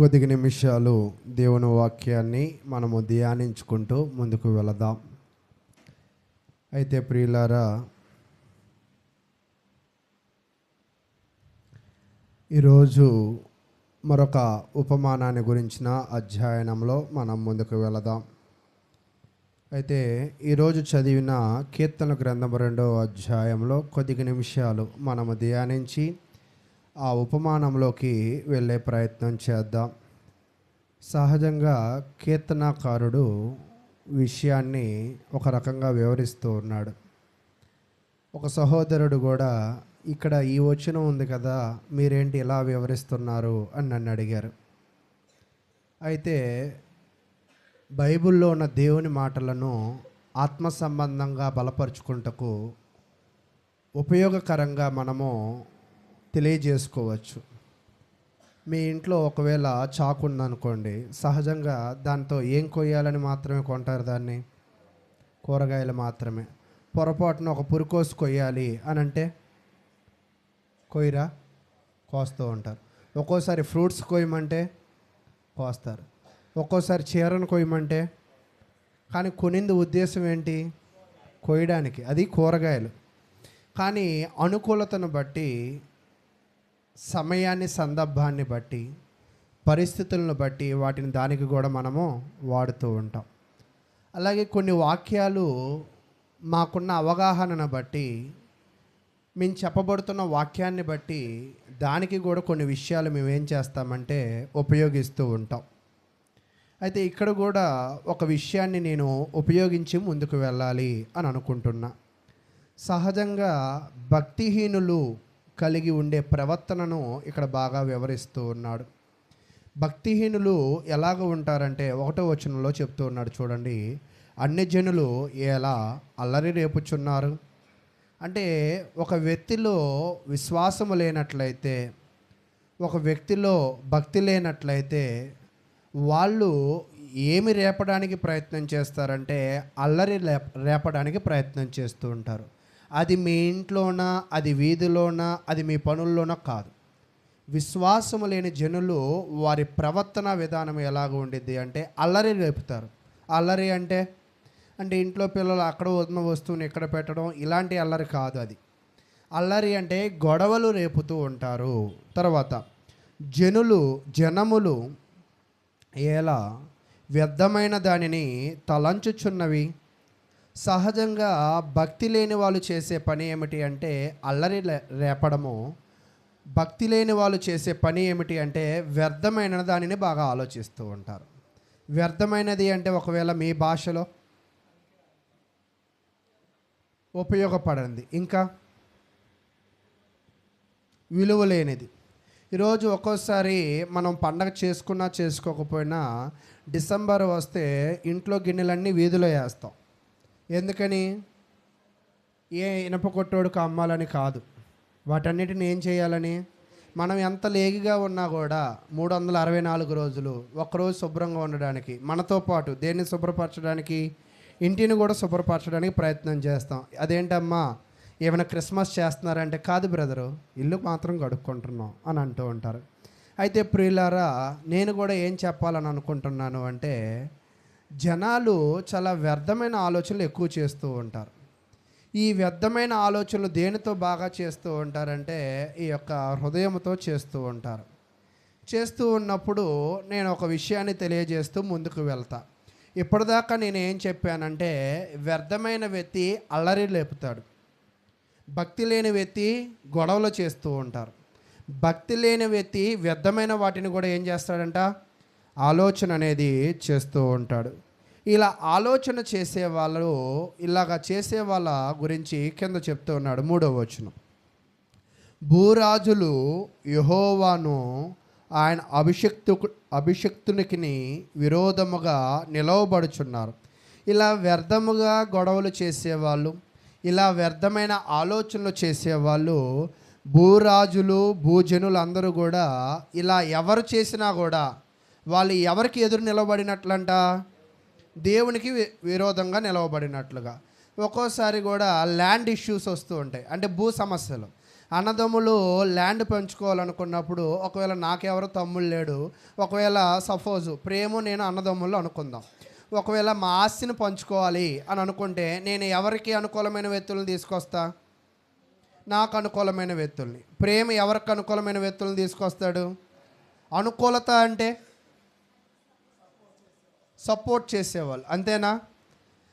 కొద్ది నిమిషాలు దేవుని వాక్యాన్ని మనము ధ్యానించుకుంటూ ముందుకు వెళదాం. అయితే ప్రియులారా, ఈరోజు మరొక ఉపమానాన్ని గురించిన అధ్యయనంలో మనం ముందుకు వెళదాం. అయితే ఈరోజు చదివిన కీర్తన గ్రంథం 2వ అధ్యాయంలో కొద్ది నిమిషాలు మనము ధ్యానించి ఆ ఉపమానంలోకి వెళ్ళే ప్రయత్నం చేద్దాం. సహజంగా కీర్తనాకారుడు విషయాన్ని ఒక రకంగా వివరిస్తూ ఉన్నాడు. ఒక సహోదరుడు కూడా ఇక్కడ ఈ వచనం ఉంది కదా, మీరేంటి ఇలా వివరిస్తున్నారు అని నన్ను అడిగారు. అయితే బైబిల్లో ఉన్న దేవుని మాటలను ఆత్మ సంబంధంగా బలపరుచుకుంటకు ఉపయోగకరంగా మనము తెలియజేసుకోవచ్చు. మీ ఇంట్లో ఒకవేళ చాకు ఉందనుకోండి, సహజంగా దాంతో ఏం కొయ్యాలని మాత్రమే కొంటారు, దాన్ని కూరగాయలు మాత్రమే. పొరపాటున ఒక పురికోసు కొయ్యాలి అని అంటే కొయ్యరా, కోస్తూ ఉంటారు. ఒక్కోసారి ఫ్రూట్స్ కొయ్యమంటే కోస్తారు, ఒక్కోసారి చీరను కొయ్యమంటే. కానీ కొనింది ఉద్దేశం ఏంటి? కొయ్యడానికి. అది కూరగాయలు. కానీ అనుకూలతను బట్టి, సమయాన్ని సందర్భాన్ని బట్టి, పరిస్థితులను బట్టి వాటిని దానికి కూడా మనము వాడుతూ ఉంటాం. అలాగే కొన్ని వాక్యాలు మాకున్న అవగాహనను బట్టి, మేము చెప్పబడుతున్న వాక్యాన్ని బట్టి దానికి కూడా కొన్ని విషయాలు మేము ఏం చేస్తామంటే ఉపయోగిస్తూ ఉంటాం. అయితే ఇక్కడ కూడా ఒక విషయాన్ని నేను ఉపయోగించి ముందుకు వెళ్ళాలి అని అనుకుంటున్నా. సహజంగా భక్తిహీనులు కలిగి ఉండే ప్రవర్తనను ఇక్కడ బాగా వివరిస్తూ ఉన్నాడు. భక్తిహీనులు ఎలాగ ఉంటారంటే 1వ వచనంలో చెప్తూ ఉన్నాడు, చూడండి. అన్ని జనులు ఎలా అల్లరి రేపుచున్నారు. అంటే ఒక వ్యక్తిలో విశ్వాసము లేనట్లయితే, ఒక వ్యక్తిలో భక్తి లేనట్లయితే వాళ్ళు ఏమి రేపడానికి ప్రయత్నం చేస్తారంటే అల్లరి రేపడానికి ప్రయత్నం చేస్తూ ఉంటారు. అది మీ ఇంట్లోనా, అది వీధిలోనా, అది మీ పనుల్లోనా కాదు. విశ్వాసము లేని జనులు వారి ప్రవర్తన విధానం ఎలాగ ఉండిద్ది అంటే అల్లరి రేపుతారు. అల్లరి అంటే ఇంట్లో పిల్లలు అక్కడ ఉన్న వస్తువుని ఇక్కడ పెట్టడం, ఇలాంటి అల్లరి కాదు. అది అల్లరి అంటే గొడవలు రేపుతూ ఉంటారు. తర్వాత జనములు ఎలా వ్యర్థమైన దానిని తలంచుచున్నవి. సహజంగా భక్తి లేని వాళ్ళు చేసే పని ఏమిటి అంటే అల్లరి రేపడము. భక్తి లేని వాళ్ళు చేసే పని ఏమిటి అంటే వ్యర్థమైన దానిని బాగా ఆలోచిస్తూ ఉంటారు. వ్యర్థమైనది అంటే ఒకవేళ మీ భాషలో ఉపయోగపడింది, ఇంకా విలువ లేనిది. ఈరోజు ఒక్కోసారి మనం పండగ చేసుకున్నా చేసుకోకపోయినా డిసెంబర్ వస్తే ఇంట్లో గిన్నెలన్నీ వీధిలో వేస్తాం. ఎందుకని? ఏ ఇనప కొట్టోడుకు అమ్మాలని కాదు, వాటన్నిటిని ఏం చేయాలని. మనం ఎంత లేగిగా ఉన్నా కూడా 364 రోజులు ఒక్కరోజు శుభ్రంగా ఉండడానికి, మనతో పాటు దేన్ని శుభ్రపరచడానికి, ఇంటిని కూడా శుభ్రపరచడానికి ప్రయత్నం చేస్తాం. అదేంటమ్మా, ఏమైనా క్రిస్మస్ చేస్తున్నారంటే కాదు బ్రదరు, ఇల్లు మాత్రం గడుక్కుంటున్నాం అని అంటూ ఉంటారు. అయితే ప్రియులారా, నేను కూడా ఏం చెప్పాలని అనుకుంటున్నాను అంటే జనాలు చాలా వ్యర్థమైన ఆలోచనలు ఎక్కువ చేస్తూ ఉంటారు. ఈ వ్యర్థమైన ఆలోచనలు దేనితో బాగా చేస్తూ ఉంటారంటే ఈ యొక్క హృదయంతో చేస్తూ ఉంటారు. చేస్తూ ఉన్నప్పుడు నేను ఒక విషయాన్ని తెలియజేస్తూ ముందుకు వెళ్తా. ఇప్పటిదాకా నేను ఏం చెప్పానంటే వ్యర్థమైన వ్యక్తి అల్లరి లేపుతాడు, భక్తి లేని వ్యక్తి గొడవలు చేస్తూ ఉంటారు. భక్తి లేని వ్యక్తి వ్యర్థమైన వాటిని కూడా ఏం చేస్తాడంట, ఆలోచన అనేది చేస్తూ ఉంటాడు. ఇలా ఆలోచన చేసేవాళ్ళు, ఇలాగా చేసే వాళ్ళ గురించి కింద చెప్తూ ఉన్నాడు 3వ వచనం. భూరాజులు యెహోవాను ఆయన అభిషక్తునికి విరోధముగా నిలవబడుచున్నారు. ఇలా వ్యర్థముగా గొడవలు చేసేవాళ్ళు, ఇలా వ్యర్థమైన ఆలోచనలు చేసేవాళ్ళు భూరాజులు, భూజనులు అందరూ కూడా ఇలా ఎవరు చేసినా కూడా వాళ్ళు ఎవరికి ఎదురు నిలబడినట్లంట, దేవునికి విరోధంగా నిలవబడినట్లుగా. ఒక్కోసారి కూడా ల్యాండ్ ఇష్యూస్ వస్తూ ఉంటాయి, అంటే భూ సమస్యలు. అన్నదమ్ములు ల్యాండ్ పంచుకోవాలనుకున్నప్పుడు ఒకవేళ నాకెవరు తమ్ముళ్ళు లేడు, ఒకవేళ సపోజు ప్రేమ నేను అన్నదమ్ముళ్ళు అనుకుందాం, ఒకవేళ మా ఆస్తిని పంచుకోవాలి అని అనుకుంటే నేను ఎవరికి అనుకూలమైన వ్యక్తులను తీసుకొస్తా? నాకు అనుకూలమైన వ్యక్తుల్ని. ప్రేమ ఎవరికి అనుకూలమైన వ్యక్తులను తీసుకొస్తాడు? అనుకూలత అంటే సపోర్ట్ చేసేవాళ్ళు, అంతేనా?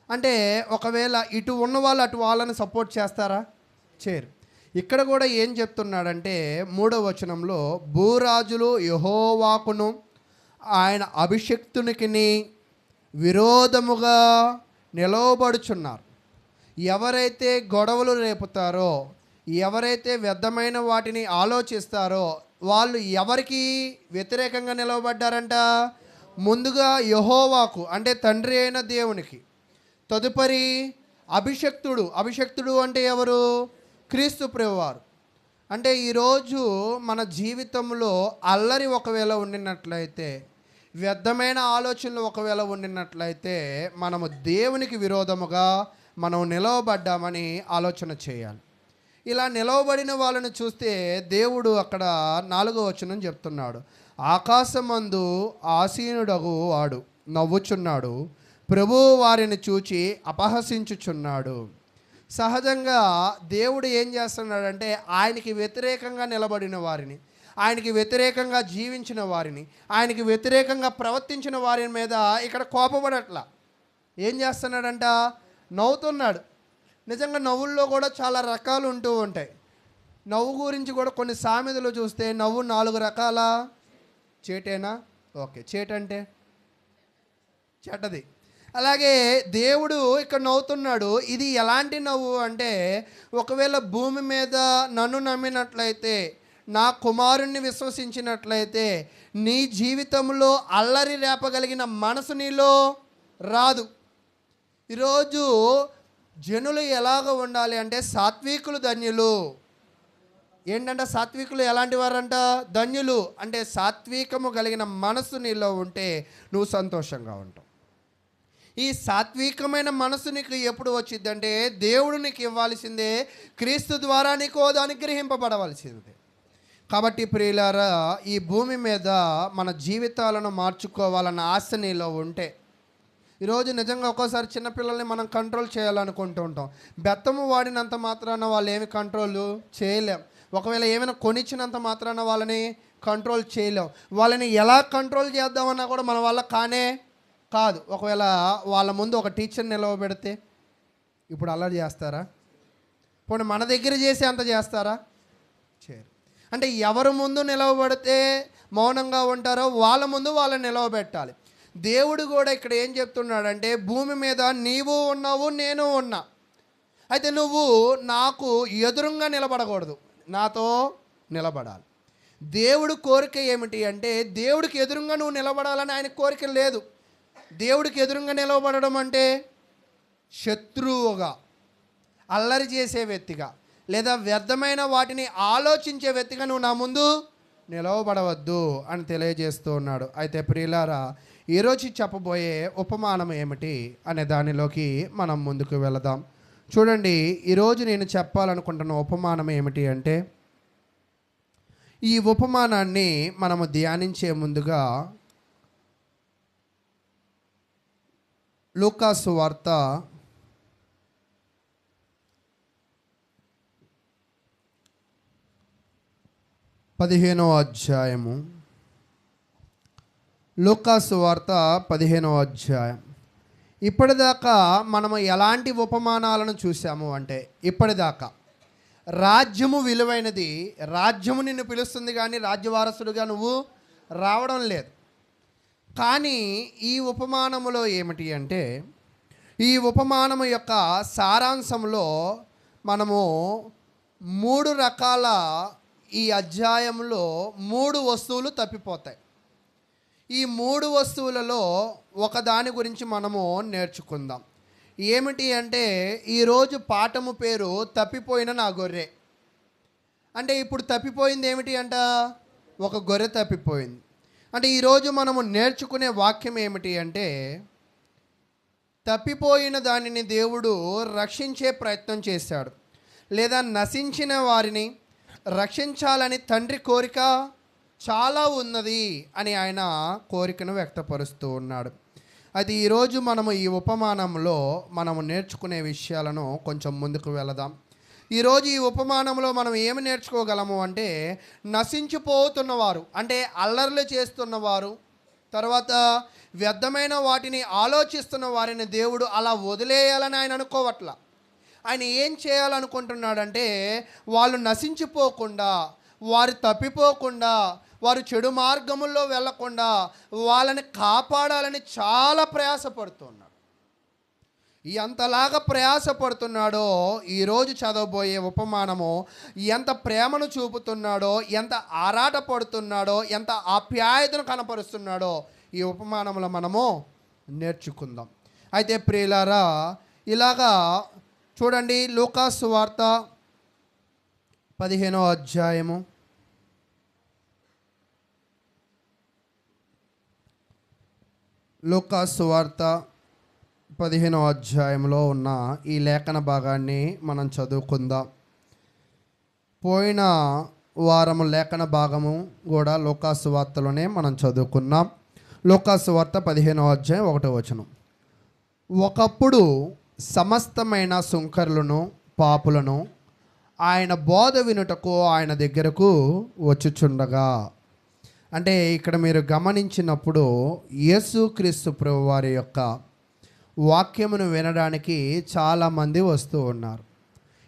అంటే ఒకవేళ ఇటు ఉన్న వాళ్ళు అటు వాళ్ళని సపోర్ట్ చేస్తారా? చేయరు. ఇక్కడ కూడా ఏం చెప్తున్నాడంటే 3వ వచనంలో, భూరాజులు యెహోవాకును ఆయన అభిషిక్తునికి విరోధముగా నిలవబడుచున్నారు. ఎవరైతే గొడవలు రేపుతారో, ఎవరైతే వ్యర్థమైన వాటిని ఆలోచిస్తారో వాళ్ళు ఎవరికి వ్యతిరేకంగా నిలవబడ్డారంట? ముందుగా యెహోవాకు, అంటే తండ్రి అయిన దేవునికి. తదుపరి అభిషక్తుడు అంటే ఎవరు? క్రీస్తు ప్రభువారు. అంటే ఈరోజు మన జీవితంలో అల్లరి ఒకవేళ ఉండినట్లయితే, వ్యర్థమైన ఆలోచనలు ఒకవేళ ఉండినట్లయితే, మనము దేవునికి విరోధముగా మనం నిలవబడ్డామని ఆలోచన చేయాలి. ఇలా నిలవబడిన వాళ్ళని చూస్తే దేవుడు అక్కడ 4వ వచనం చెప్తున్నాడు, ఆకాశమందు ఆసీనుడగు వాడు నవ్వుచున్నాడు, ప్రభువు వారిని చూచి అపహసించుచున్నాడు. సహజంగా దేవుడు ఏం చేస్తున్నాడంటే ఆయనకి వ్యతిరేకంగా నిలబడిన వారిని, ఆయనకి వ్యతిరేకంగా జీవించిన వారిని, ఆయనకి వ్యతిరేకంగా ప్రవర్తించిన వారి మీద ఇక్కడ కోపపడట్లా. ఏం చేస్తున్నాడంట? నవ్వుతున్నాడు. నిజంగా నవ్వుల్లో కూడా చాలా రకాలు ఉంటూ ఉంటాయి. నవ్వు గురించి కూడా కొన్ని సామెతలు చూస్తే నవ్వు 4 రకాల. చేటేనా? ఓకే, చేటంటే చెడ్డది. అలాగే దేవుడు ఇక్కడ నవ్వుతున్నాడు. ఇది ఎలాంటి నవ్వు అంటే, ఒకవేళ భూమి మీద నన్ను నమ్మినట్లయితే, నా కుమారుణ్ణి విశ్వసించినట్లయితే, నీ జీవితంలో అల్లరి రేపగలిగిన మనసు నీలో రాదు. ఈరోజు జనులు ఎలాగ ఉండాలి అంటే, సాత్వికులు ధన్యులు. ఏంటంటే సాత్వికులు ఎలాంటి వారంట? ధన్యులు. అంటే సాత్వికము కలిగిన మనసు నీలో ఉంటే నువ్వు సంతోషంగా ఉంటావు. ఈ సాత్వికమైన మనసు నీకు ఎప్పుడు వచ్చిందంటే, దేవుడు నీకు ఇవ్వాల్సిందే, క్రీస్తు ద్వారా నీకు అది అనుగ్రహింపబడవలసిందే. కాబట్టి ప్రియులారా, ఈ భూమి మీద మన జీవితాలను మార్చుకోవాలన్న ఆశ నీలో ఉంటే, ఈరోజు నిజంగా ఒక్కోసారి చిన్నపిల్లల్ని మనం కంట్రోల్ చేయాలనుకుంటూ ఉంటాం. బెత్తము వాడినంత మాత్రాన వాళ్ళు ఏమి కంట్రోల్ చేయలేం. ఒకవేళ ఏమైనా కొనిచ్చినంత మాత్రాన వాళ్ళని కంట్రోల్ చేయలేం. వాళ్ళని ఎలా కంట్రోల్ చేద్దామన్నా కూడా మన వల్ల కాదు. ఒకవేళ వాళ్ళ ముందు ఒక టీచర్ని నిలవబెడితే ఇప్పుడు అల్లరి చేస్తారా? పోనీ మన దగ్గర చేసి అంత చేస్తారా? చేయరు. అంటే ఎవరి ముందు నిలవబడితే మౌనంగా ఉంటారో వాళ్ళ ముందు వాళ్ళని నిలవబెట్టాలి. దేవుడు కూడా ఇక్కడ ఏం చెప్తున్నాడంటే, భూమి మీద నీవు ఉన్నావు, నేను ఉన్నా. అయితే నువ్వు నాకు ఎదురుగా నిలబడకూడదు, నాతో నిలబడాలి. దేవుడు కోరిక ఏమిటి అంటే, దేవుడికి ఎదురుగా నువ్వు నిలబడాలని ఆయన కోరిక లేదు. దేవుడికి ఎదురుగా నిలబడడం అంటే శత్రువుగా, అల్లరి చేసే వ్యక్తిగా, లేదా వ్యర్థమైన వాటిని ఆలోచించే వ్యక్తిగా నువ్వు నా ముందు నిలవబడవద్దు అని తెలియజేస్తూ ఉన్నాడు. అయితే ప్రియులారా, ఈరోజు చెప్పబోయే ఉపమానం ఏమిటి అనే దానిలోకి మనం ముందుకు వెళదాం. చూడండి, ఈరోజు నేను చెప్పాలనుకుంటున్న ఉపమానం ఏమిటి అంటే, ఈ ఉపమానాన్ని మనము ధ్యానించే ముందుగా లూకాసు వార్త 15వ అధ్యాయము. లూకాసు వార్త 15వ అధ్యాయం. ఇప్పటిదాకా మనము ఎలాంటి ఉపమానాలను చూసాము అంటే, ఇప్పటిదాకా రాజ్యము విలువైనది, రాజ్యము నిన్ను పిలుస్తుంది కానీ రాజ్యవారసుడుగా నువ్వు రావడం లేదు. కానీ ఈ ఉపమానములో ఏమిటి అంటే, ఈ ఉపమానము యొక్క సారాంశంలో మనము 3 రకాల, ఈ అధ్యాయంలో 3 వస్తువులు తప్పిపోతాయి. ఈ 3 వస్తువులలో ఒకదాని గురించి మనము నేర్చుకుందాం. ఏమిటి అంటే, ఈరోజు పాఠము పేరు తప్పిపోయిన నా గొర్రె. అంటే ఇప్పుడు తప్పిపోయింది ఏమిటి అంట? ఒక గొర్రె తప్పిపోయింది. అంటే ఈరోజు మనము నేర్చుకునే వాక్యం ఏమిటి అంటే, తప్పిపోయిన దానిని దేవుడు రక్షించే ప్రయత్నం చేశాడు, లేదా నశించిన వారిని, రక్షించాలని తండ్రి కోరిక చాలా ఉన్నది అని ఆయన కోరికను వ్యక్తపరుస్తూ ఉన్నాడు. అది ఈరోజు మనము ఈ ఉపమానంలో మనము నేర్చుకునే విషయాలను కొంచెం ముందుకు వెళదాం. ఈరోజు ఈ ఉపమానంలో మనం ఏమి నేర్చుకోగలము అంటే, నశించిపోతున్నవారు అంటే అల్లర్లు చేస్తున్నవారు, తర్వాత వ్యర్థమైన వాటిని ఆలోచిస్తున్న వారిని దేవుడు అలా వదిలేయాలని ఆయన అనుకోవట్ల. ఆయన ఏం చేయాలనుకుంటున్నాడంటే, వాళ్ళు నశించిపోకుండా, వారు తప్పిపోకుండా, వారు చెడు మార్గముల్లో వెళ్ళకుండా వాళ్ళని కాపాడాలని చాలా ప్రయాసపడుతున్నాడు. ఎంతలాగా ప్రయాసపడుతున్నాడో ఈరోజు చదవబోయే ఉపమానము ఎంత ప్రేమను చూపుతున్నాడో, ఎంత ఆరాట పడుతున్నాడో, ఎంత ఆప్యాయతను కనపరుస్తున్నాడో ఈ ఉపమానంలో మనము నేర్చుకుందాం. అయితే ప్రియులారా, ఇలాగా చూడండి, లూకాసు వార్త 15వ అధ్యాయము లూకాసు వార్త 15వ అధ్యాయంలో ఉన్న ఈ లేఖన భాగాన్ని మనం చదువుకుందాం. పోయిన వారము లేఖన భాగము కూడా లూకాసు వార్తలోనే మనం చదువుకున్నాం. లూకాసు వార్త 15వ అధ్యాయం 1వ వచనం. ఒకప్పుడు సమస్తమైన సుంకరులను పాపులను ఆయన బోధ వినుటకు ఆయన దగ్గరకు వచ్చుచుండగా. అంటే ఇక్కడ మీరు గమనించినప్పుడు యేసుక్రీస్తు ప్రభువారి యొక్క వాక్యమును వినడానికి చాలామంది వస్తూ ఉన్నారు.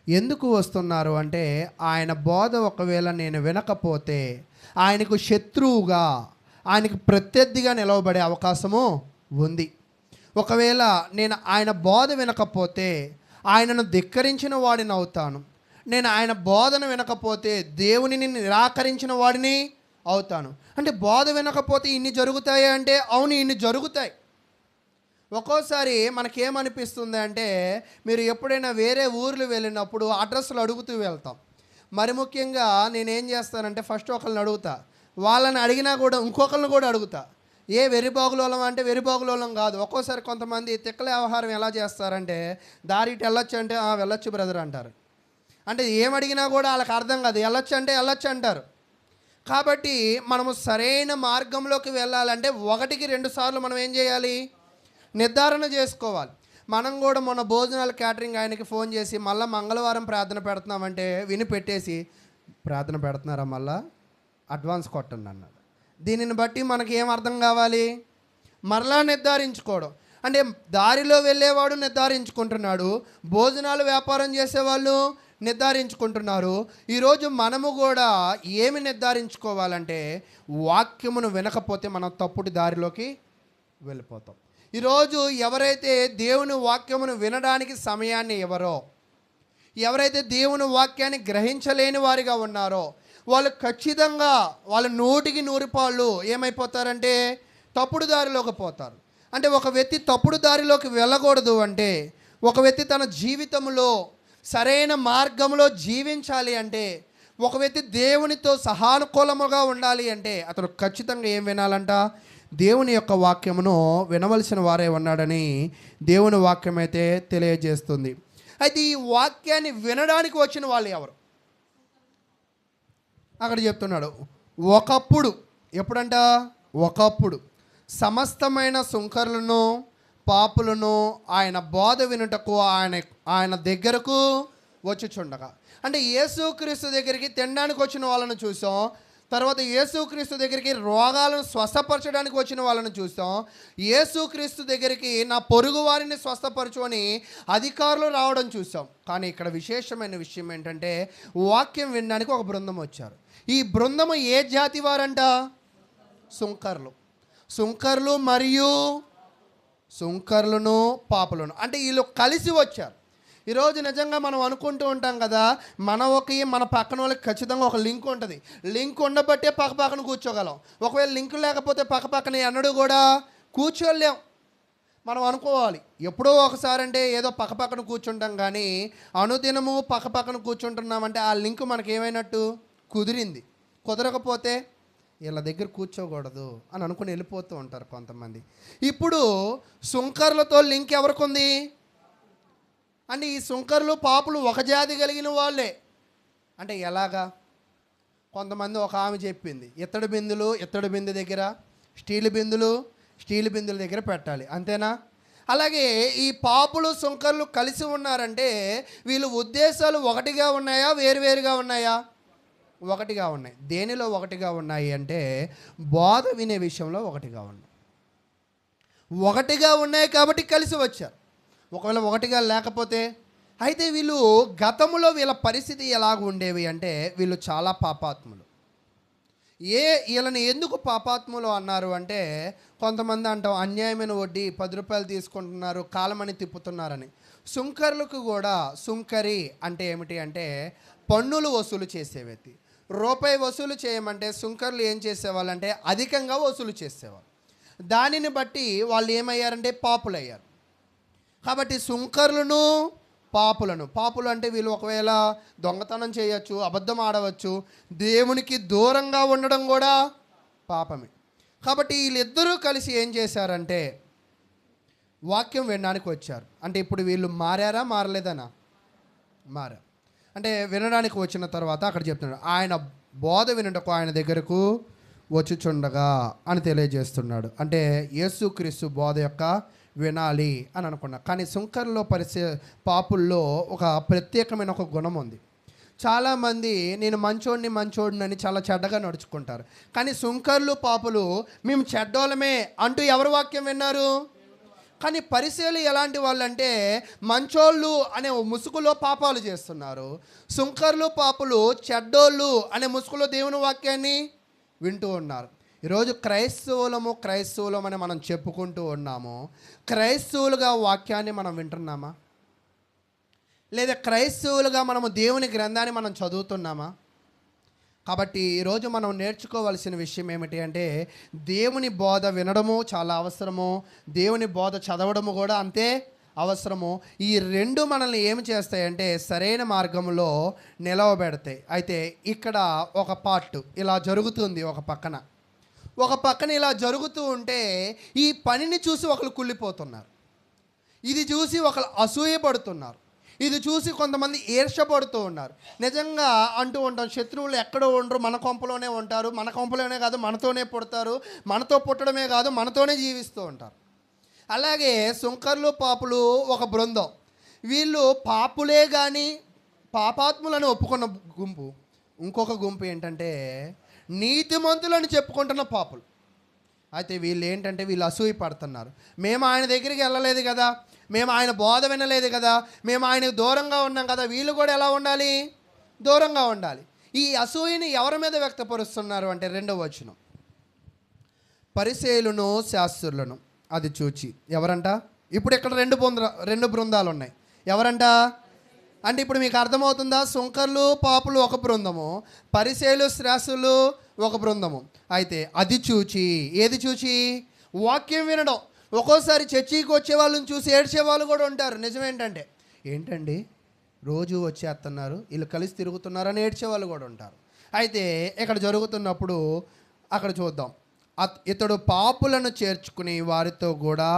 ఎందుకు వస్తున్నారు అంటే, ఆయన బోధ ఒకవేళ నేను వినకపోతే ఆయనకు శత్రువుగా, ఆయనకు ప్రత్యర్థిగా నిలవబడే అవకాశము ఉంది. ఒకవేళ నేను ఆయన బోధ వినకపోతే ఆయనను ధిక్కరించిన వాడిని అవుతాను. నేను ఆయన బోధన వినకపోతే దేవునిని నిరాకరించిన వాడిని అవుతాను. అంటే బోధ వినకపోతే ఇన్ని జరుగుతాయి అంటే, అవును, ఇన్ని జరుగుతాయి. ఒక్కోసారి మనకేమనిపిస్తుంది అంటే, మీరు ఎప్పుడైనా వేరే ఊర్లు వెళ్ళినప్పుడు అడ్రస్లు అడుగుతూ వెళ్తాం. మరి ముఖ్యంగా నేనేం చేస్తానంటే, ఫస్ట్ ఒకళ్ళని అడుగుతా, వాళ్ళని అడిగినా కూడా ఇంకొకరిని కూడా అడుగుతా. ఏ వెరిబాగులోలం అంటే వెరిబాగులోలం కాదు. ఒక్కోసారి కొంతమంది తిక్కల వ్యవహారం ఎలా చేస్తారంటే, దారి ఇటు వెళ్ళొచ్చు అంటే వెళ్ళొచ్చు బ్రదర్ అంటారు. అంటే ఏమడిగినా కూడా వాళ్ళకి అర్థం కాదు, వెళ్ళొచ్చు అంటే వెళ్ళొచ్చు అంటారు. కాబట్టి మనము సరైన మార్గంలోకి వెళ్ళాలంటే 1-2 సార్లు మనం ఏం చేయాలి, నిర్ధారణ చేసుకోవాలి. మనం కూడా మొన్న భోజనాల క్యాటరింగ్ ఆయనకి ఫోన్ చేసి మళ్ళీ మంగళవారం ప్రార్థన పెడుతున్నామంటే విని పెట్టేసి, ప్రార్థన పెడుతున్నారా మళ్ళా అడ్వాన్స్ కొట్టండి అన్నాడు. దీనిని బట్టి మనకి ఏం అర్థం కావాలి, మరలా నిర్ధారించుకోవడం. అంటే దారిలో వెళ్ళేవాడు నిర్ధారించుకుంటున్నాడు, భోజనాలు వ్యాపారం చేసేవాళ్ళు నిర్ధారించుకుంటున్నారు. ఈరోజు మనము కూడా ఏమి నిర్ధారించుకోవాలంటే, వాక్యమును వినకపోతే మనం తప్పుడు దారిలోకి వెళ్ళిపోతాం. ఈరోజు ఎవరైతే దేవుని వాక్యమును వినడానికి సమయాన్ని ఇవ్వరో, ఎవరైతే దేవుని వాక్యాన్ని గ్రహించలేని వారిగా ఉన్నారో, వాళ్ళు ఖచ్చితంగా వాళ్ళ 100% ఏమైపోతారంటే తప్పుడు దారిలోకి పోతారు. అంటే ఒక వ్యక్తి తప్పుడు దారిలోకి వెళ్ళకూడదు అంటే, ఒక వ్యక్తి తన జీవితంలో సరైన మార్గంలో జీవించాలి అంటే, ఒక వ్యక్తి దేవునితో సహానుకూలముగా ఉండాలి అంటే అతను ఖచ్చితంగా ఏం వినాలంట, దేవుని యొక్క వాక్యమును వినవలసిన వారే ఉన్నాడని దేవుని వాక్యం అయితే తెలియజేస్తుంది. అయితే ఈ వాక్యాన్ని వినడానికి వచ్చిన వాళ్ళు ఎవరు? అక్కడ చెప్తున్నాడు, ఒకప్పుడు, ఎప్పుడంట, ఒకప్పుడు సమస్తమైన సుంకరులను పాపులను ఆయన బోధ వినుటకు ఆయన దగ్గరకు వచ్చుచుండగా. అంటే యేసుక్రీస్తు దగ్గరికి తినడానికి వచ్చిన వాళ్ళను చూసాం, తర్వాత యేసుక్రీస్తు దగ్గరికి రోగాలను స్వస్థపరచడానికి వచ్చిన వాళ్ళను చూసాం, యేసుక్రీస్తు దగ్గరికి నా పొరుగు వారిని స్వస్థపరచు అని అధికారులు రావడం చూసాం. కానీ ఇక్కడ విశేషమైన విషయం ఏంటంటే, వాక్యం వినడానికి ఒక బృందం వచ్చారు. ఈ బృందము ఏ జాతి వారంట? సుంకర్లు. సుంకర్లు మరియు సుంకర్లను పాపులను, అంటే వీళ్ళు కలిసి వచ్చారు. ఈరోజు నిజంగా మనం అనుకుంటూ ఉంటాం కదా, మన పక్కన వాళ్ళకి ఖచ్చితంగా ఒక లింక్ ఉంటుంది. లింక్ ఉండబట్టే పక్కన కూర్చోగలం. ఒకవేళ లింక్ లేకపోతే పక్కన ఎన్నడూ కూడా కూర్చోలేం. మనం అనుకోవాలి, ఎప్పుడో ఒకసారి అంటే ఏదో పక్కన కూర్చుంటాం, కానీ అనుదినము పక్కన కూర్చుంటున్నామంటే ఆ లింక్ మనకి ఏమైనట్టు, కుదిరింది. కుదరకపోతే వీళ్ళ దగ్గర కూర్చోకూడదు అని అనుకుని వెళ్ళిపోతూ ఉంటారు కొంతమంది. ఇప్పుడు సుంకర్లతో లింక్ ఎవరికి ఉంది అంటే, ఈ సుంకర్లు పాపులు ఒక జాతి కలిగిన వాళ్ళే. అంటే ఎలాగా? కొంతమంది ఒక ఆమె చెప్పింది, ఇత్తడి బిందు దగ్గర స్టీల్ బిందుల దగ్గర పెట్టాలి, అంతేనా? అలాగే ఈ పాపులు సుంకర్లు కలిసి ఉన్నారంటే వీళ్ళు ఉద్దేశాలు ఒకటిగా ఉన్నాయా, వేరువేరుగా ఉన్నాయా? ఒకటిగా ఉన్నాయి. దేనిలో ఒకటిగా ఉన్నాయి అంటే బోధ వినే విషయంలో ఒకటిగా ఉన్నాయి. ఒకటిగా ఉన్నాయి కాబట్టి కలిసి వచ్చారు. ఒకవేళ ఒకటిగా లేకపోతే, అయితే వీళ్ళు గతంలో వీళ్ళ పరిస్థితి ఎలాగ ఉండేవి అంటే వీళ్ళు చాలా పాపాత్ములు. వీళ్ళని ఎందుకు పాపాత్ములు అన్నారు అంటే, కొంతమంది అంటాం అన్యాయమైన వడ్డీ 10 రూపాయలు తీసుకుంటున్నారు, కాలమని తిప్పుతున్నారని. సుంకర్లకు కూడా, సుంకరి అంటే ఏమిటి అంటే పన్నులు వసూలు చేసే వ్యక్తి. రూపాయి వసూలు చేయమంటే సుంకర్లు ఏం చేసేవాళ్ళంటే అధికంగా వసూలు చేసేవాళ్ళు. దానిని బట్టి వాళ్ళు ఏమయ్యారంటే పాపులయ్యారు. కాబట్టి సుంకర్లను, పాపులు అంటే వీళ్ళు ఒకవేళ దొంగతనం చేయొచ్చు, అబద్ధం ఆడవచ్చు, దేవునికి దూరంగా ఉండడం కూడా పాపమే. కాబట్టి వీళ్ళిద్దరూ కలిసి ఏం చేశారంటే వాక్యం వినడానికి వచ్చారు. అంటే ఇప్పుడు వీళ్ళు మారారా, మారలేదనా? మారారు. అంటే వినడానికి వచ్చిన తర్వాత అక్కడ చెప్తున్నాడు, ఆయన బోధ వినుటకు ఆయన దగ్గరకు వచ్చుచుండగా అని తెలియజేస్తున్నాడు. అంటే యేసుక్రీస్తు బోధ యొక్క వినాలి అని అనుకున్నా. కానీ సుంకర్లో పాపుల్లో ఒక ప్రత్యేకమైన ఒక గుణం ఉంది. చాలామంది నేను మంచోడిని చాలా చెడ్డగా నడుచుకుంటారు. కానీ సుంకర్లు, పాపులు మేము చెడ్డోళ్ళమే అంటూ ఎవరు వాక్యం విన్నారు? కానీ పరిసయ్యులు ఎలాంటి వాళ్ళు అంటే మంచోళ్ళు అనే ముసుగులో పాపాలు చేస్తున్నారు. సుంకర్లు, పాపులు చెడ్డోళ్ళు అనే ముసుగులో దేవుని వాక్యాన్ని వింటూ ఉన్నారు. ఈరోజు క్రైస్తవులం అని మనం చెప్పుకుంటూ ఉన్నాము. క్రైస్తవులుగా వాక్యాన్ని మనం వింటున్నామా? లేదా క్రైస్తవులుగా మనము దేవుని గ్రంథాన్ని మనం చదువుతున్నామా? కాబట్టి ఈరోజు మనం నేర్చుకోవాల్సిన విషయం ఏమిటి అంటే దేవుని బోధ వినడము చాలా అవసరము, దేవుని బోధ చదవడము కూడా అంతే అవసరము. ఈ రెండు మనల్ని ఏమి చేస్తాయంటే సరైన మార్గంలో నిలవబెడతాయి. అయితే ఇక్కడ ఒక పార్ట్ ఇలా జరుగుతుంది, ఒక పక్కన ఇలా జరుగుతూ ఉంటే ఈ పనిని చూసి ఒకరు కుళ్ళిపోతున్నారు, ఇది చూసి ఒకరు అసూయపడుతున్నారు, ఇది చూసి కొంతమంది ఈర్ష్యపడుతూ ఉన్నారు. నిజంగా అంటూ ఉంటాం, శత్రువులు ఎక్కడో ఉండరు, మన కొంపలోనే ఉంటారు. మన కొంపలోనే కాదు, మనతోనే పుడతారు, మనతో పుట్టడమే కాదు, మనతోనే జీవిస్తూ ఉంటారు. అలాగే సుంకర్లు, పాపులు ఒక బృందం. వీళ్ళు పాపులే కానీ పాపాత్ములను ఒప్పుకున్న గుంపు. ఇంకొక గుంపు ఏంటంటే నీతిమంతులను చెప్పుకుంటున్న పాపులు. అయితే వీళ్ళు ఏంటంటే వీళ్ళు అసూయ పడుతున్నారు. మేము ఆయన దగ్గరికి వెళ్ళలేదు కదా, మేము ఆయన బోధ వినలేదు కదా, మేము ఆయనకు దూరంగా ఉన్నాం కదా, వీళ్ళు కూడా ఎలా ఉండాలి? దూరంగా ఉండాలి. ఈ అసూయని ఎవరి మీద వ్యక్తపరుస్తున్నారు అంటే 2వ వచనం, పరిసయ్యులను శాస్త్రులను అది చూచి. ఎవరంట? ఇప్పుడు ఇక్కడ రెండు బృందాలు ఉన్నాయి. ఎవరంట అంటే ఇప్పుడు మీకు అర్థమవుతుందా? సుంకర్లు, పాపులు ఒక బృందము, పరిసయ్యులు, శాస్త్రులు ఒక బృందము. అయితే అది చూచి, ఏది చూచి? వాక్యం వినడం. ఒక్కోసారి చర్చికి వచ్చే వాళ్ళని చూసి ఏడ్చే వాళ్ళు కూడా ఉంటారు. ఏంటండి రోజు వచ్చేస్తున్నారు, వీళ్ళు కలిసి తిరుగుతున్నారని ఏడ్చే వాళ్ళు కూడా ఉంటారు. అయితే ఇక్కడ జరుగుతున్నప్పుడు అక్కడ చూద్దాం, ఇతడు పాపులను చేర్చుకుని వారితో కూడా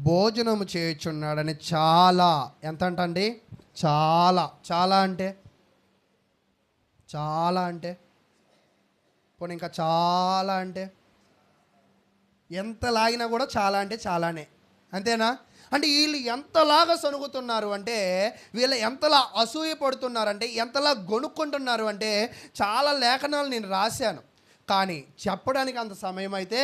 భోజనము చేయుచున్నాడని చాలా, ఎంత అంటండి? చాలా అంటే పోనీ ఇంకా చాలా అంటే ఎంత లాగినా కూడా చాలా అంటే చాలానే, అంతేనా? అంటే వీళ్ళు ఎంతలాగా సనుగుతున్నారు అంటే, వీళ్ళు ఎంతలా అసూయ పడుతున్నారంటే, ఎంతలా గొనుక్కుంటున్నారు అంటే చాలా లేఖనాలు నేను రాశాను, కానీ చెప్పడానికి అంత సమయం అయితే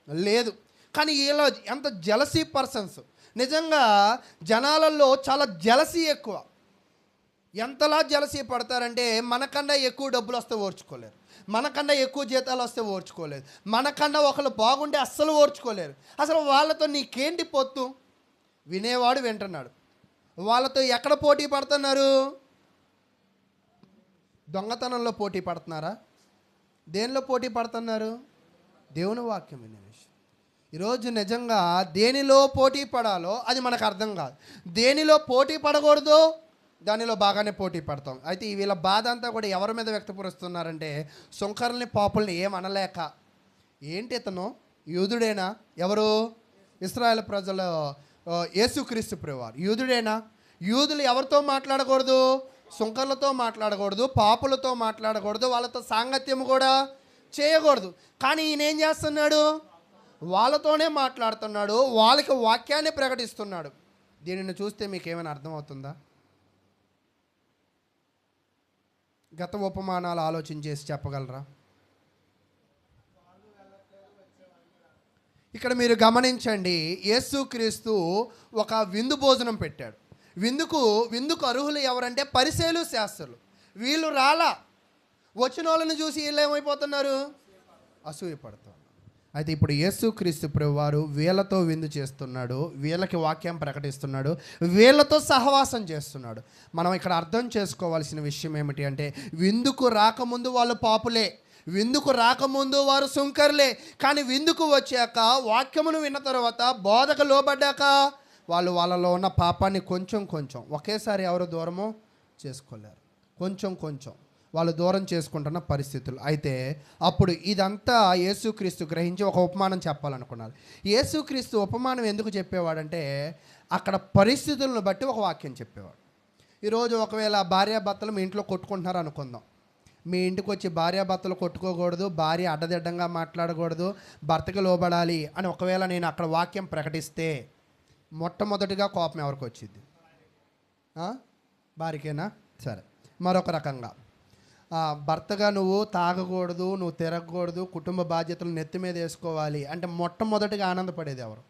లేదు. కానీ వీళ్ళు ఎంత జలసీ పర్సన్స్. నిజంగా జనాలలో చాలా జలసీ ఎక్కువ. ఎంతలా జలసీ పడతారంటే మనకన్నా ఎక్కువ డబ్బులు వస్తే ఓర్చుకోలేరు, మనకన్నా ఎక్కువ జీతాలు వస్తే ఓర్చుకోలేరు, మనకన్నా ఒకళ్ళు బాగుంటే అస్సలు ఓర్చుకోలేరు. అసలు వాళ్ళతో నీకేంటి పొత్తు? వినేవాడు వింటున్నాడు. వాళ్ళతో ఎక్కడ పోటీ పడుతున్నారు? దొంగతనంలో పోటీ పడుతున్నారా? దేనిలో పోటీ పడుతున్నారు? దేవుని వాక్యం వినే విషయం. ఈరోజు నిజంగా దేనిలో పోటీ పడాలో అది మనకు అర్థం కాదు. దేనిలో పోటీ పడకూడదో దానిలో బాగానే పోటీ పడతాం. అయితే వీళ్ళ బాధ అంతా కూడా ఎవరి మీద వ్యక్తపరుస్తున్నారంటే సుంకర్ని, పాపుల్ని ఏమనలేక, ఏంటి ఇతను యూదుడేనా? ఎవరు? ఇశ్రాయేలు ప్రజల యేసుక్రీస్తు ప్రభువారు యూదుడేనా? యూదులు ఎవరితో మాట్లాడకూడదు? సుంకర్లతో మాట్లాడకూడదు, పాపులతో మాట్లాడకూడదు, వాళ్ళతో సాంగత్యం కూడా చేయకూడదు. కానీ ఈయన ఏం చేస్తున్నాడు? వాళ్ళతోనే మాట్లాడుతున్నాడు, వాళ్ళకి వాక్యాన్ని ప్రకటిస్తున్నాడు. దీనిని చూస్తే మీకు ఏమైనా అర్థమవుతుందా? గత ఉపమానాలు ఆలోచన చేసి చెప్పగలరా? ఇక్కడ మీరు గమనించండి, యేసుక్రీస్తు ఒక విందు భోజనం పెట్టాడు. విందుకు అర్హులు ఎవరంటే పరిసయ్యులు, శాస్త్రులు. వీళ్ళు రాలా. వచ్చిన వాళ్ళని చూసి వీళ్ళు ఏమైపోతున్నారు? అసూయపడుతున్నారు. అయితే ఇప్పుడు యేసుక్రీస్తు ప్రభువారు వీళ్ళతో విందు చేస్తున్నాడు, వీళ్ళకి వాక్యం ప్రకటిస్తున్నాడు, వీళ్ళతో సహవాసం చేస్తున్నాడు. మనం ఇక్కడ అర్థం చేసుకోవాల్సిన విషయం ఏమిటి అంటే, విందుకు రాకముందు వాళ్ళు పాపులే, విందుకు రాకముందు వారు సుంకర్లే. కానీ విందుకు వచ్చాక, వాక్యమును విన్న తర్వాత, బోధకు లోబడ్డాక వాళ్ళలో ఉన్న పాపాన్ని కొంచెం ఒకేసారి ఎవరు దూరము చేసుకోలేరు. కొంచెం వాళ్ళు దూరం చేసుకుంటున్న పరిస్థితులు. అయితే అప్పుడు ఇదంతా యేసుక్రీస్తు గ్రహించి ఒక ఉపమానం చెప్పాలనుకున్నారు. యేసుక్రీస్తు ఉపమానం ఎందుకు చెప్పేవాడంటే, అక్కడ పరిస్థితులను బట్టి ఒక వాక్యం చెప్పేవాడు. ఈరోజు ఒకవేళ భార్యాభర్తలు మీ ఇంట్లో కొట్టుకుంటున్నారు అనుకుందాం. మీ ఇంటికి వచ్చి భార్యాభర్తలు కొట్టుకోకూడదు, భార్య అడ్డదిడ్డంగా మాట్లాడకూడదు, భర్తకి లోబడాలి అని ఒకవేళ నేను అక్కడ వాక్యం ప్రకటిస్తే మొట్టమొదటిగా కోపం ఎవరికి వచ్చింది? భార్యకేనా? సరే. మరొక రకంగా, భర్తగా నువ్వు తాగకూడదు, నువ్వు తిరగకూడదు, కుటుంబ బాధ్యతలు నెత్తి మీద వేసుకోవాలి అంటే మొట్టమొదటిగా ఆనందపడేది ఎవరు?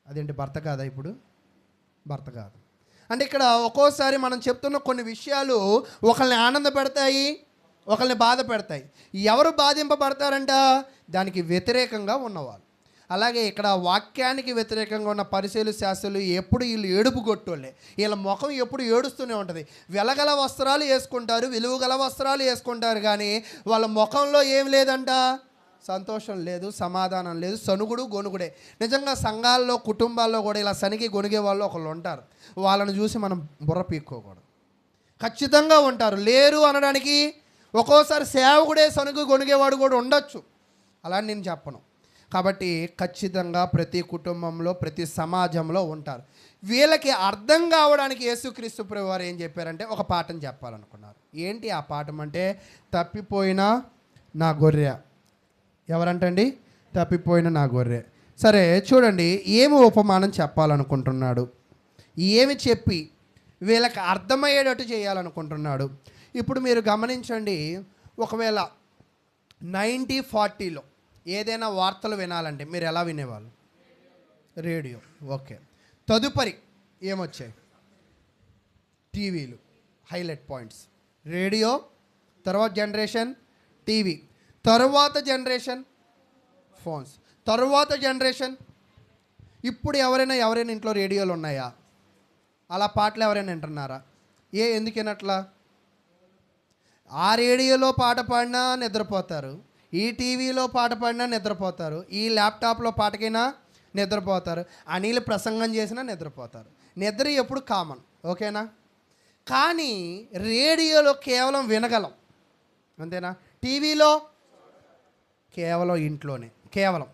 అదేంటి, భర్త కాదా? ఇప్పుడు భర్త కాదు. అంటే ఇక్కడ ఒక్కోసారి మనం చెప్తున్న కొన్ని విషయాలు ఒకళ్ళని ఆనంద పెడతాయి, ఒకళ్ళని బాధ పెడతాయి. ఎవరు బాధింపబడతారంట? దానికి వ్యతిరేకంగా ఉన్నవాళ్ళు. అలాగే ఇక్కడ వాక్యానికి వ్యతిరేకంగా ఉన్న పరిసయ్యులు, శాస్త్రులు ఎప్పుడు వీళ్ళు ఏడుపు కొట్టోళ్ళే. వీళ్ళ ముఖం ఎప్పుడు ఏడుస్తూనే ఉంటుంది. వెలగల వస్త్రాలు వేసుకుంటారు, విలువగల వస్త్రాలు వేసుకుంటారు, కానీ వాళ్ళ ముఖంలో ఏం లేదంట, సంతోషం లేదు, సమాధానం లేదు, సనుగుడు గొనుగుడే. నిజంగా సంఘాల్లో, కుటుంబాల్లో కూడా ఇలా సనిగి గొనిగే వాళ్ళు ఒకళ్ళు ఉంటారు. వాళ్ళని చూసి మనం బుర్ర పీక్కోకూడదు. ఖచ్చితంగా ఉంటారు. లేరు అనడానికి ఒక్కోసారి సేవకుడే సనుగు గొనిగేవాడు కూడా ఉండొచ్చు, అలా నేను చెప్పను. కాబట్టి ఖచ్చితంగా ప్రతి కుటుంబంలో, ప్రతి సమాజంలో ఉంటారు. వీళ్ళకి అర్థం కావడానికి యేసుక్రీస్తు ప్రభువారు ఏం చెప్పారంటే ఒక పాఠం చెప్పాలనుకున్నారు. ఏంటి ఆ పాఠం అంటే, తప్పిపోయిన నా గొర్రె. ఎవరంటండి? తప్పిపోయిన నా గొర్రె. సరే చూడండి, ఏమి ఉపమానం చెప్పాలనుకుంటున్నాడు, ఏమి చెప్పి వీళ్ళకి అర్థమయ్యేటట్టు చేయాలనుకుంటున్నాడు. ఇప్పుడు మీరు గమనించండి, ఒకవేళ 90-40లో ఏదైనా వార్తలు వినాలంటే మీరు ఎలా వినేవాళ్ళు? రేడియో. ఓకే. తదుపరి ఏమొచ్చాయి? టీవీలు. Highlight points. రేడియో, తర్వాత జనరేషన్ టీవీ, తరువాత జనరేషన్ ఫోన్స్, తరువాత జనరేషన్. ఇప్పుడు ఎవరైనా ఇంట్లో రేడియోలు ఉన్నాయా? అలా పాటలు ఎవరైనా వింటున్నారా? ఎందుకు వినట్లా? ఆ రేడియోలో పాట పాడినా నిద్రపోతారు, ఈ టీవీలో పాట పాడినా నిద్రపోతారు, ఈ ల్యాప్టాప్లో పాటకైనా నిద్రపోతారు, అనిల్ ప్రసంగం చేసినా నిద్రపోతారు. నిద్ర ఎప్పుడు కామన్, ఓకేనా? కానీ రేడియోలో కేవలం వినగలం, అంతేనా? టీవీలో కేవలం ఇంట్లోనే, కేవలం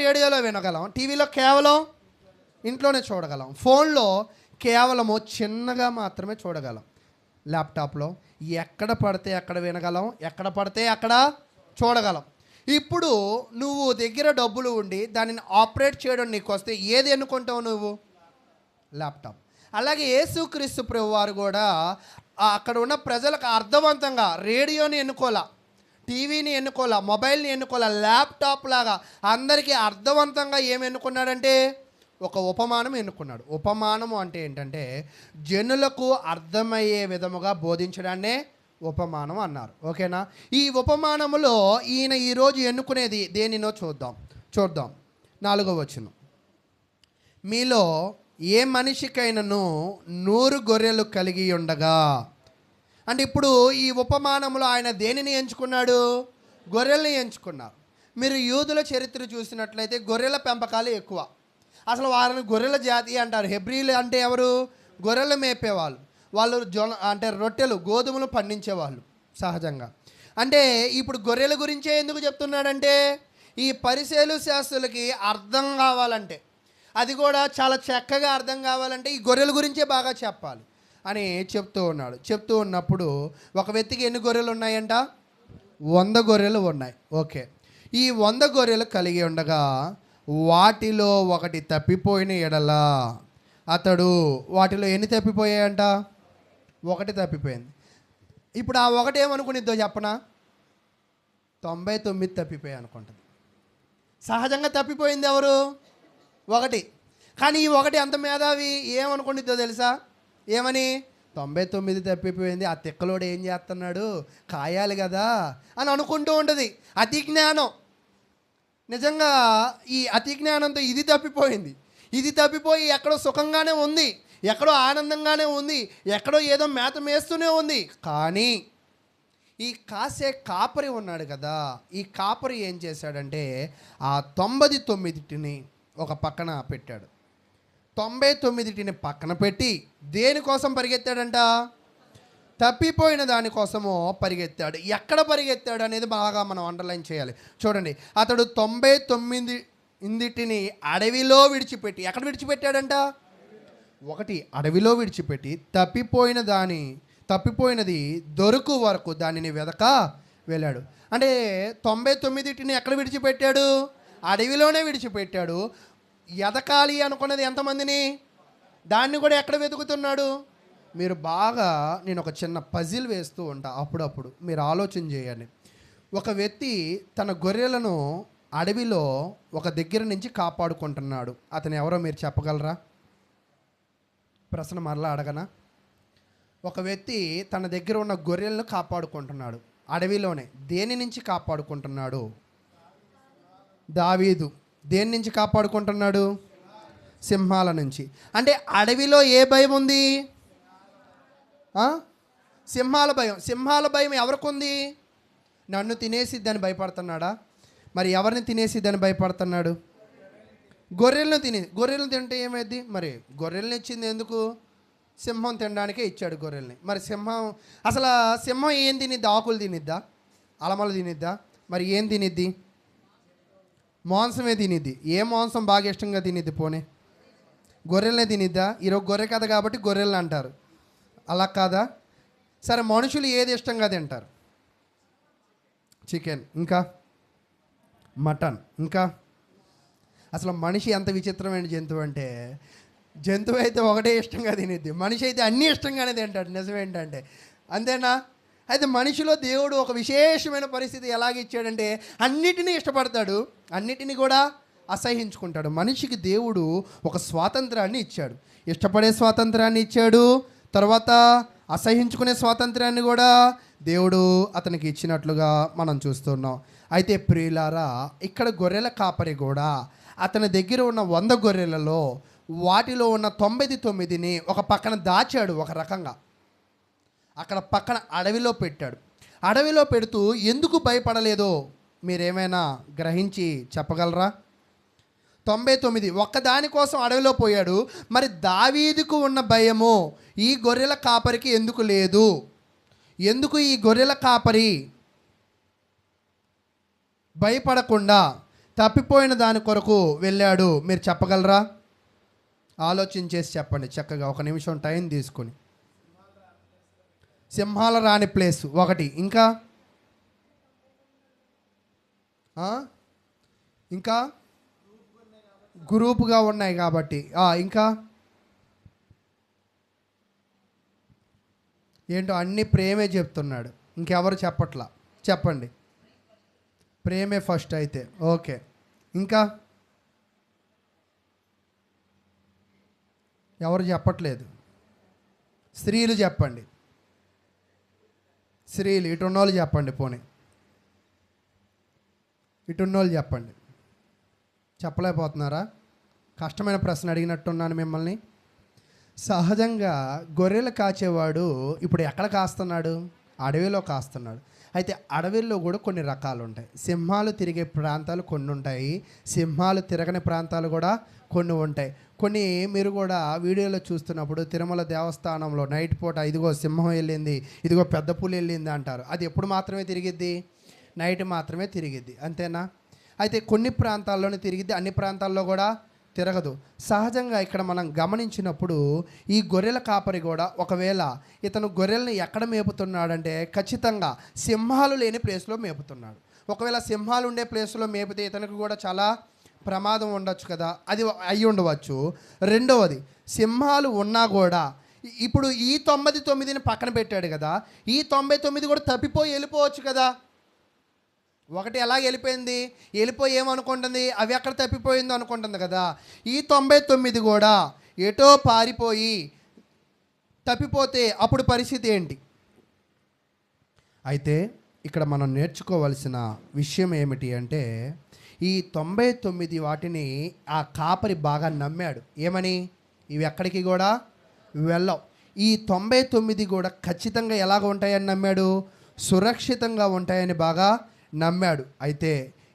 రేడియోలో వినగలం, టీవీలో కేవలం ఇంట్లోనే చూడగలం, ఫోన్లో కేవలము చిన్నగా మాత్రమే చూడగలం, ల్యాప్టాప్లో ఎక్కడ పడితే అక్కడ వినగలం, ఎక్కడ పడితే అక్కడ చూడగలం. ఇప్పుడు నువ్వు దగ్గర డబ్బులు ఉండి దానిని ఆపరేట్ చేయడం నీకు వస్తే ఏది ఎన్నుకుంటావు నువ్వు? ల్యాప్టాప్. అలాగే యేసుక్రీస్తు ప్రభువారు కూడా అక్కడ ఉన్న ప్రజలకు అర్థవంతంగా రేడియోని ఎన్నుకోలా, టీవీని ఎన్నుకోలా, మొబైల్ని ఎన్నుకోలా, ల్యాప్టాప్ లాగా అందరికీ అర్థవంతంగా ఏమి ఎన్నుకున్నాడంటే ఒక ఉపమానం ఎన్నుకున్నాడు. ఉపమానము అంటే ఏంటంటే జనులకు అర్థమయ్యే విధముగా బోధించడాన్నే ఉపమానం అన్నారు, ఓకేనా? ఈ ఉపమానములో ఈయన ఈరోజు ఎన్నుకునేది దేనినో చూద్దాం. 4వ వచనం. మీలో ఏ మనిషికైనను 100 గొర్రెలు కలిగి ఉండగా, అంటే ఇప్పుడు ఈ ఉపమానంలో ఆయన దేనిని ఎంచుకున్నాడు? గొర్రెల్ని ఎంచుకున్నారు. మీరు యూదుల చరిత్ర చూసినట్లయితే గొర్రెల పెంపకాలు ఎక్కువ. అసలు వారిని గొర్రెల జాతి అంటారు. హెబ్రీలు అంటే ఎవరు? గొర్రెలు మేపేవాళ్ళు. వాళ్ళు రొట్టెలు, గోధుమలు పండించేవాళ్ళు సహజంగా. అంటే ఇప్పుడు గొర్రెల గురించే ఎందుకు చెప్తున్నాడంటే, ఈ పరిసయ్యులు శాస్త్రులకి అర్థం కావాలంటే, అది కూడా చాలా చక్కగా అర్థం కావాలంటే ఈ గొర్రెల గురించే బాగా చెప్పాలి అని చెప్తూ ఉన్నాడు. చెప్తూ ఉన్నప్పుడు ఒక వ్యక్తికి ఎన్ని గొర్రెలు ఉన్నాయంట? 100 గొర్రెలు ఉన్నాయి. ఓకే. ఈ 100 గొర్రెలు కలిగి ఉండగా వాటిలో ఒకటి తప్పిపోయిన ఎడల అతడు వాటిలో ఎన్ని తప్పిపోయాయంట? ఒకటి తప్పిపోయింది. ఇప్పుడు ఆ ఒకటి ఏమనుకునిద్దో చెప్పనా? 99 తప్పిపోయాయి అనుకుంటుంది. సహజంగా తప్పిపోయింది ఎవరు? ఒకటి. కానీ ఈ ఒకటి అంత మేధావి ఏమనుకుంటుందో తెలుసా? ఏమని? 99 తప్పిపోయింది, ఆ తిక్కలోడు ఏం చేస్తున్నాడు, కాయాలి కదా అని అనుకుంటూ ఉంటుంది. అతి జ్ఞానం. నిజంగా ఈ అతి జ్ఞానంతో ఇది తప్పిపోయింది. ఇది తప్పిపోయి ఎక్కడో సుఖంగానే ఉంది, ఎక్కడో ఆనందంగానే ఉంది, ఎక్కడో ఏదో మేత మేస్తూనే ఉంది. కానీ ఈ కాసే కాపరి ఉన్నాడు కదా, ఈ కాపరి ఏం చేశాడంటే ఆ 99టిని ఒక పక్కన పెట్టాడు. 99టిని పక్కన పెట్టి దేనికోసం పరిగెత్తాడంట? తప్పిపోయిన దానికోసము పరిగెత్తాడు. ఎక్కడ పరిగెత్తాడు అనేది బాగా మనం అండర్లైన్ చేయాలి. చూడండి, అతడు 99టిని అడవిలో విడిచిపెట్టి, ఎక్కడ విడిచిపెట్టాడంట? ఒకటి అడవిలో విడిచిపెట్టి తప్పిపోయినది దొరుకు వరకు దానిని వెదక వెళ్ళాడు. అంటే 99టిని ఎక్కడ విడిచిపెట్టాడు? అడవిలోనే విడిచిపెట్టాడు. ఎదకాలి అనుకున్నది ఎంతమందిని? దాన్ని కూడా ఎక్కడ వెతుకుతున్నాడు? మీరు బాగా, నేను ఒక చిన్న పజిల్ వేస్తూ ఉంటా అప్పుడప్పుడు, మీరు ఆలోచన చేయండి. ఒక వ్యక్తి తన గొర్రెలను అడవిలో ఒక దగ్గర నుంచి కాపాడుకుంటున్నాడు. అతను ఎవరో మీరు చెప్పగలరా? ప్రశ్న మరలా అడగనా? ఒక వ్యక్తి తన దగ్గర ఉన్న గొర్రెలను కాపాడుకుంటున్నాడు అడవిలోనే. దేని నుంచి కాపాడుకుంటున్నాడు? దావీదు దేని నుంచి కాపాడుకుంటున్నాడు? సింహాల నుంచి. అంటే అడవిలో ఏ భయం ఉంది? సింహాల భయం. సింహాల భయం ఎవరికి ఉంది? నన్ను తినేసిద్దని భయపడుతున్నాడా? మరి ఎవరిని తినేసిద్దని భయపడుతున్నాడు? గొర్రెలను తింటే ఏమైద్ది? మరి గొర్రెల్ని ఇచ్చింది ఎందుకు? సింహం తినడానికే ఇచ్చాడు గొర్రెల్ని. మరి సింహం ఏం తినిద్ది? ఆకులు తినిద్దా? అలమలు తినిద్దా? మరి ఏం తినిద్ది? మాంసమే తినిద్ది. ఏ మాంసం బాగా ఇష్టంగా తినిద్ది? పోనీ గొర్రెలనే తినిద్దా? ఈరోజు గొర్రె కథ కాబట్టి గొర్రెలను అంటారు, అలా కాదా? సరే, మనుషులు ఏది ఇష్టంగా తింటారు? చికెన్, ఇంకా మటన్, ఇంకా అసలు మనిషి ఎంత విచిత్రమైన జంతువు అంటే, జంతువు అయితే ఒకటే ఇష్టంగా తినిద్ది, మనిషి అయితే అన్నీ ఇష్టంగానే తింటాడు. నిజమేంటంటే అంతేనా? అయితే మనిషిలో దేవుడు ఒక విశేషమైన పరిస్థితి ఎలాగిచ్చాడంటే అన్నిటినీ ఇష్టపడతాడు, అన్నిటినీ కూడా అసహించుకుంటాడు. మనిషికి దేవుడు ఒక స్వాతంత్రాన్ని ఇచ్చాడు. ఇష్టపడే స్వాతంత్రాన్ని ఇచ్చాడు, తర్వాత అసహించుకునే స్వాతంత్రాన్ని కూడా దేవుడు అతనికి ఇచ్చినట్లుగా మనం చూస్తున్నాం. అయితే ప్రియులారా, ఇక్కడ గొర్రెల కాపరి కూడా అతని దగ్గర ఉన్న 100 గొర్రెలలో వాటిలో ఉన్న 99ని ఒక పక్కన దాచాడు. ఒక రకంగా అక్కడ పక్కన అడవిలో పెట్టాడు. అడవిలో పెడుతూ ఎందుకు భయపడలేదో మీరేమైనా గ్రహించి చెప్పగలరా? 99 ఒక్కదానికోసం అడవిలో పోయాడు. మరి దావీదుకు ఉన్న భయము ఈ గొర్రెల కాపరికి ఎందుకు లేదు? ఎందుకు ఈ గొర్రెల కాపరి భయపడకుండా తప్పిపోయిన దాని కొరకు వెళ్ళాడు? మీరు చెప్పగలరా? ఆలోచన చేసి చెప్పండి చక్కగా, ఒక నిమిషం టైం తీసుకొని. సింహాల రాని ప్లేస్ ఒకటి, ఇంకా గ్రూపుగా ఉన్నాయి కాబట్టి, ఇంకా ఏంటో అన్ని ప్రేమే చెప్తున్నాడు, ఇంకెవరు చెప్పట్లా. చెప్పండి. ప్రేమే ఫస్ట్ అయితే. ఓకే, ఇంకా ఎవరు చెప్పట్లేదు? స్త్రీలు చెప్పండి. స్త్రీలు ఇటున్నోళ్ళు చెప్పండి. పోనీ ఇటున్నోళ్ళు చెప్పండి. చెప్పలేకపోతున్నారా? కష్టమైన ప్రశ్న అడిగినట్టున్నాను మిమ్మల్ని. సహజంగా గొర్రెలు కాచేవాడు ఇప్పుడు ఎక్కడ కాస్తున్నాడు? అడవిలో కాస్తున్నాడు. అయితే అడవిలో కూడా కొన్ని రకాలు ఉంటాయి. సింహాలు తిరిగే ప్రాంతాలు కొన్ని ఉంటాయి, సింహాలు తిరగని ప్రాంతాలు కూడా కొన్ని ఉంటాయి. కొన్ని మీరు కూడా వీడియోలో చూస్తున్నప్పుడు తిరుమల దేవస్థానంలో నైట్ పూట ఇదిగో సింహం వెళ్ళింది, ఇదిగో పెద్ద పులి వెళ్ళింది అంటారు. అది ఎప్పుడు మాత్రమే తిరిగిద్ది? నైట్ మాత్రమే తిరిగిద్ది, అంతేనా? అయితే కొన్ని ప్రాంతాల్లోనే తిరిగిద్ది, అన్ని ప్రాంతాల్లో కూడా తిరగదు. సహజంగా ఇక్కడ మనం గమనించినప్పుడు ఈ గొర్రెల కాపరి కూడా ఒకవేళ ఇతను గొర్రెల్ని ఎక్కడ మేపుతున్నాడంటే ఖచ్చితంగా సింహాలు లేని ప్లేస్లో మేపుతున్నాడు. ఒకవేళ సింహాలు ఉండే ప్లేస్లో మేపితే ఇతనికి కూడా చాలా ప్రమాదం ఉండొచ్చు కదా, అది అయి ఉండవచ్చు. రెండవది, సింహాలు ఉన్నా కూడా ఇప్పుడు ఈ 99ని పక్కన పెట్టాడు కదా, ఈ 99 కూడా తప్పిపోయి వెళ్ళిపోవచ్చు కదా. ఒకటి ఎలా వెళ్ళిపోయింది, వెళ్ళిపోయి ఏమనుకుంటుంది, అవి ఎక్కడ తప్పిపోయిందో అనుకుంటుంది కదా. ఈ 99 కూడా ఎటో పారిపోయి తప్పిపోతే అప్పుడు పరిస్థితి ఏంటి? అయితే ఇక్కడ మనం నేర్చుకోవాల్సిన విషయం ఏమిటి అంటే, ఈ 99 వాటిని ఆ కాపరి బాగా నమ్మాడు. ఏమని? ఇవి ఎక్కడికి కూడా వెళ్ళవు. ఈ 99 కూడా ఖచ్చితంగా ఎలాగ ఉంటాయని నమ్మాడు, సురక్షితంగా ఉంటాయని బాగా నమ్మాడు. అయితే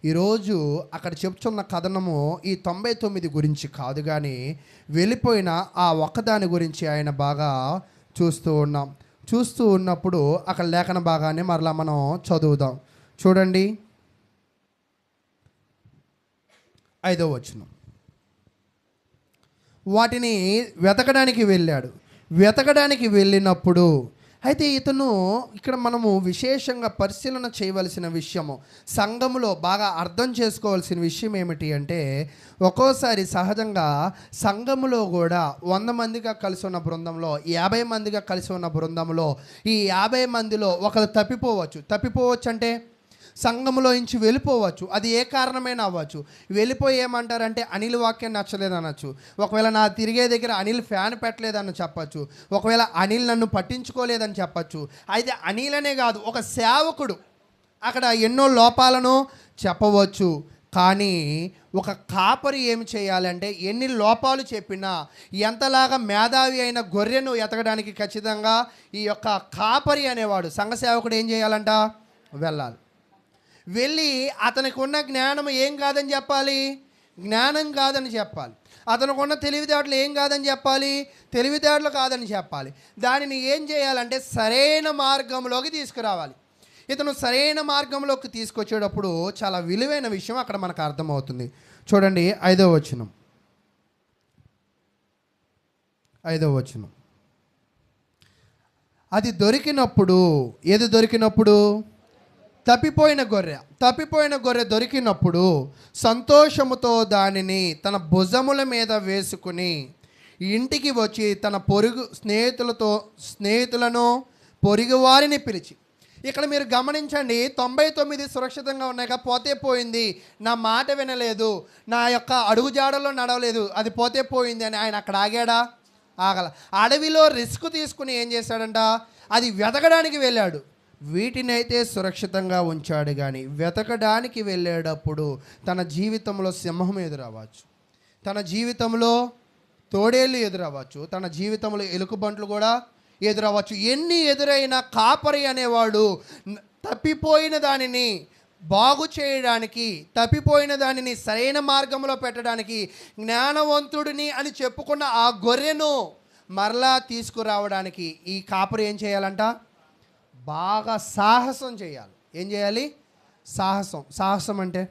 ఈరోజు అక్కడ చెప్తున్న కథనము ఈ 99 గురించి కాదు, కానీ వెళ్ళిపోయిన ఆ ఒక్కదాని గురించి ఆయన బాగా చూస్తూ ఉన్నప్పుడు అక్కడ లేఖన భాగాన్ని మరలా మనం చదువుదాం. చూడండి 5వ వచనం. వాటిని వెతకడానికి వెళ్ళినప్పుడు, అయితే ఇతను ఇక్కడ మనము విశేషంగా పరిశీలన చేయవలసిన విషయము, సంఘములో బాగా అర్థం చేసుకోవాల్సిన విషయం ఏమిటి అంటే, ఒక్కోసారి సహజంగా సంఘములో కూడా 100 మందిగా కలిసి ఉన్న బృందంలో, 50 మందిగా కలిసి ఉన్న బృందంలో ఈ 50 మందిలో ఒకరు తప్పిపోవచ్చు అంటే సంఘములో నుంచి వెళ్ళిపోవచ్చు. అది ఏ కారణమైనా అవ్వచ్చు. వెళ్ళిపోయి ఏమంటారంటే అనిల్ వాక్యం నచ్చలేదనొచ్చు. ఒకవేళ నా తిరిగే దగ్గర అనిల్ ఫ్యాన్ పెట్టలేదని చెప్పచ్చు. ఒకవేళ అనిల్ నన్ను పట్టించుకోలేదని చెప్పచ్చు. అయితే అనిల్ అనే కాదు, ఒక సేవకుడు అక్కడ ఎన్నో లోపాలను చెప్పవచ్చు. కానీ ఒక కాపరి ఏమి చేయాలంటే, ఎన్ని లోపాలు చెప్పినా, ఎంతలాగా మేధావి అయిన గొర్రెను ఎతకడానికి ఖచ్చితంగా ఈ యొక్క కాపరి అనేవాడు, సంఘ సేవకుడు ఏం చేయాలంట? వెళ్ళి అతనికి ఉన్న జ్ఞానం ఏం కాదని చెప్పాలి? జ్ఞానం కాదని చెప్పాలి. అతనికి ఉన్న తెలివితేటలు ఏం కాదని చెప్పాలి? తెలివితేటలు కాదని చెప్పాలి. దానిని ఏం చేయాలంటే సరైన మార్గంలోకి తీసుకురావాలి. ఇతను సరైన మార్గంలోకి తీసుకొచ్చేటప్పుడు చాలా విలువైన విషయం అక్కడ మనకు అర్థమవుతుంది. చూడండి 5వ వచనం. అది దొరికినప్పుడు, ఏది దొరికినప్పుడు? తప్పిపోయిన గొర్రె దొరికినప్పుడు సంతోషముతో దానిని తన భుజముల మీద వేసుకుని ఇంటికి వచ్చి తన స్నేహితులను పొరుగు వారిని పిలిచి, ఇక్కడ మీరు గమనించండి, 99 సురక్షితంగా ఉన్నాయి, పోతే పోయింది, నా మాట వినలేదు, నా యొక్క అడుగుజాడలో నడవలేదు, అది పోతే పోయింది అని ఆయన అక్కడ ఆగల. అడవిలో రిస్క్ తీసుకుని ఏం చేశాడంట? అది వెతకడానికి వెళ్ళాడు. వీటినైతే సురక్షితంగా ఉంచాడు. కానీ వెతకడానికి వెళ్ళేటప్పుడు తన జీవితంలో సింహం ఎదురవ్వచ్చు, తన జీవితంలో తోడేళ్ళు ఎదురవ్వచ్చు, తన జీవితంలో ఎలుకబంట్లు కూడా ఎదురవ్వచ్చు. ఎన్ని ఎదురైనా కాపరి అనేవాడు తప్పిపోయిన దానిని బాగు చేయడానికి, తప్పిపోయిన దానిని సరైన మార్గంలో పెట్టడానికి, జ్ఞానవంతుడిని అని చెప్పుకున్న ఆ గొర్రెను మరలా తీసుకురావడానికి ఈ కాపరి ఏం చేయాలంట? బాగా సాహసం చేయాలి. ఏం చేయాలి? సాహసం అంటే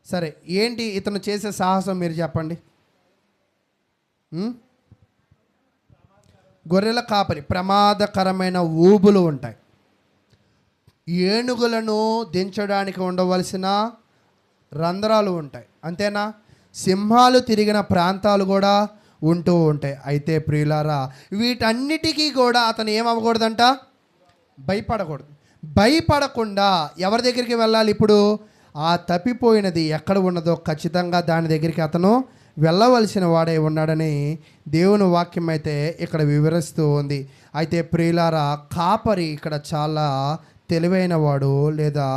సరే ఏంటి ఇతను చేసే సాహసం మీరు చెప్పండి. గొర్రెల కాపరి ప్రమాదకరమైన ఊబులు ఉంటాయి. ఏనుగులను దించడానికి ఉండవలసిన రంధ్రాలు ఉంటాయి, అంతేనా? సింహాలు తిరిగిన ప్రాంతాలు కూడా ఉంటూ ఉంటాయి. అయితే ప్రియులారా, వీటన్నిటికీ కూడా అతను ఏమవ్వకూడదంట? భయపడకుండా ఎవరి దగ్గరికి వెళ్ళాలి? ఇప్పుడు ఆ తప్పిపోయినది ఎక్కడ ఉన్నదో ఖచ్చితంగా దాని దగ్గరికి అతను వెళ్ళవలసిన వాడే ఉన్నాడని దేవుని వాక్యం అయితే ఇక్కడ వివరిస్తూ ఉంది. అయితే ప్రియులారా, కాపరి ఇక్కడ చాలా తెలివైన వాడు, లేదా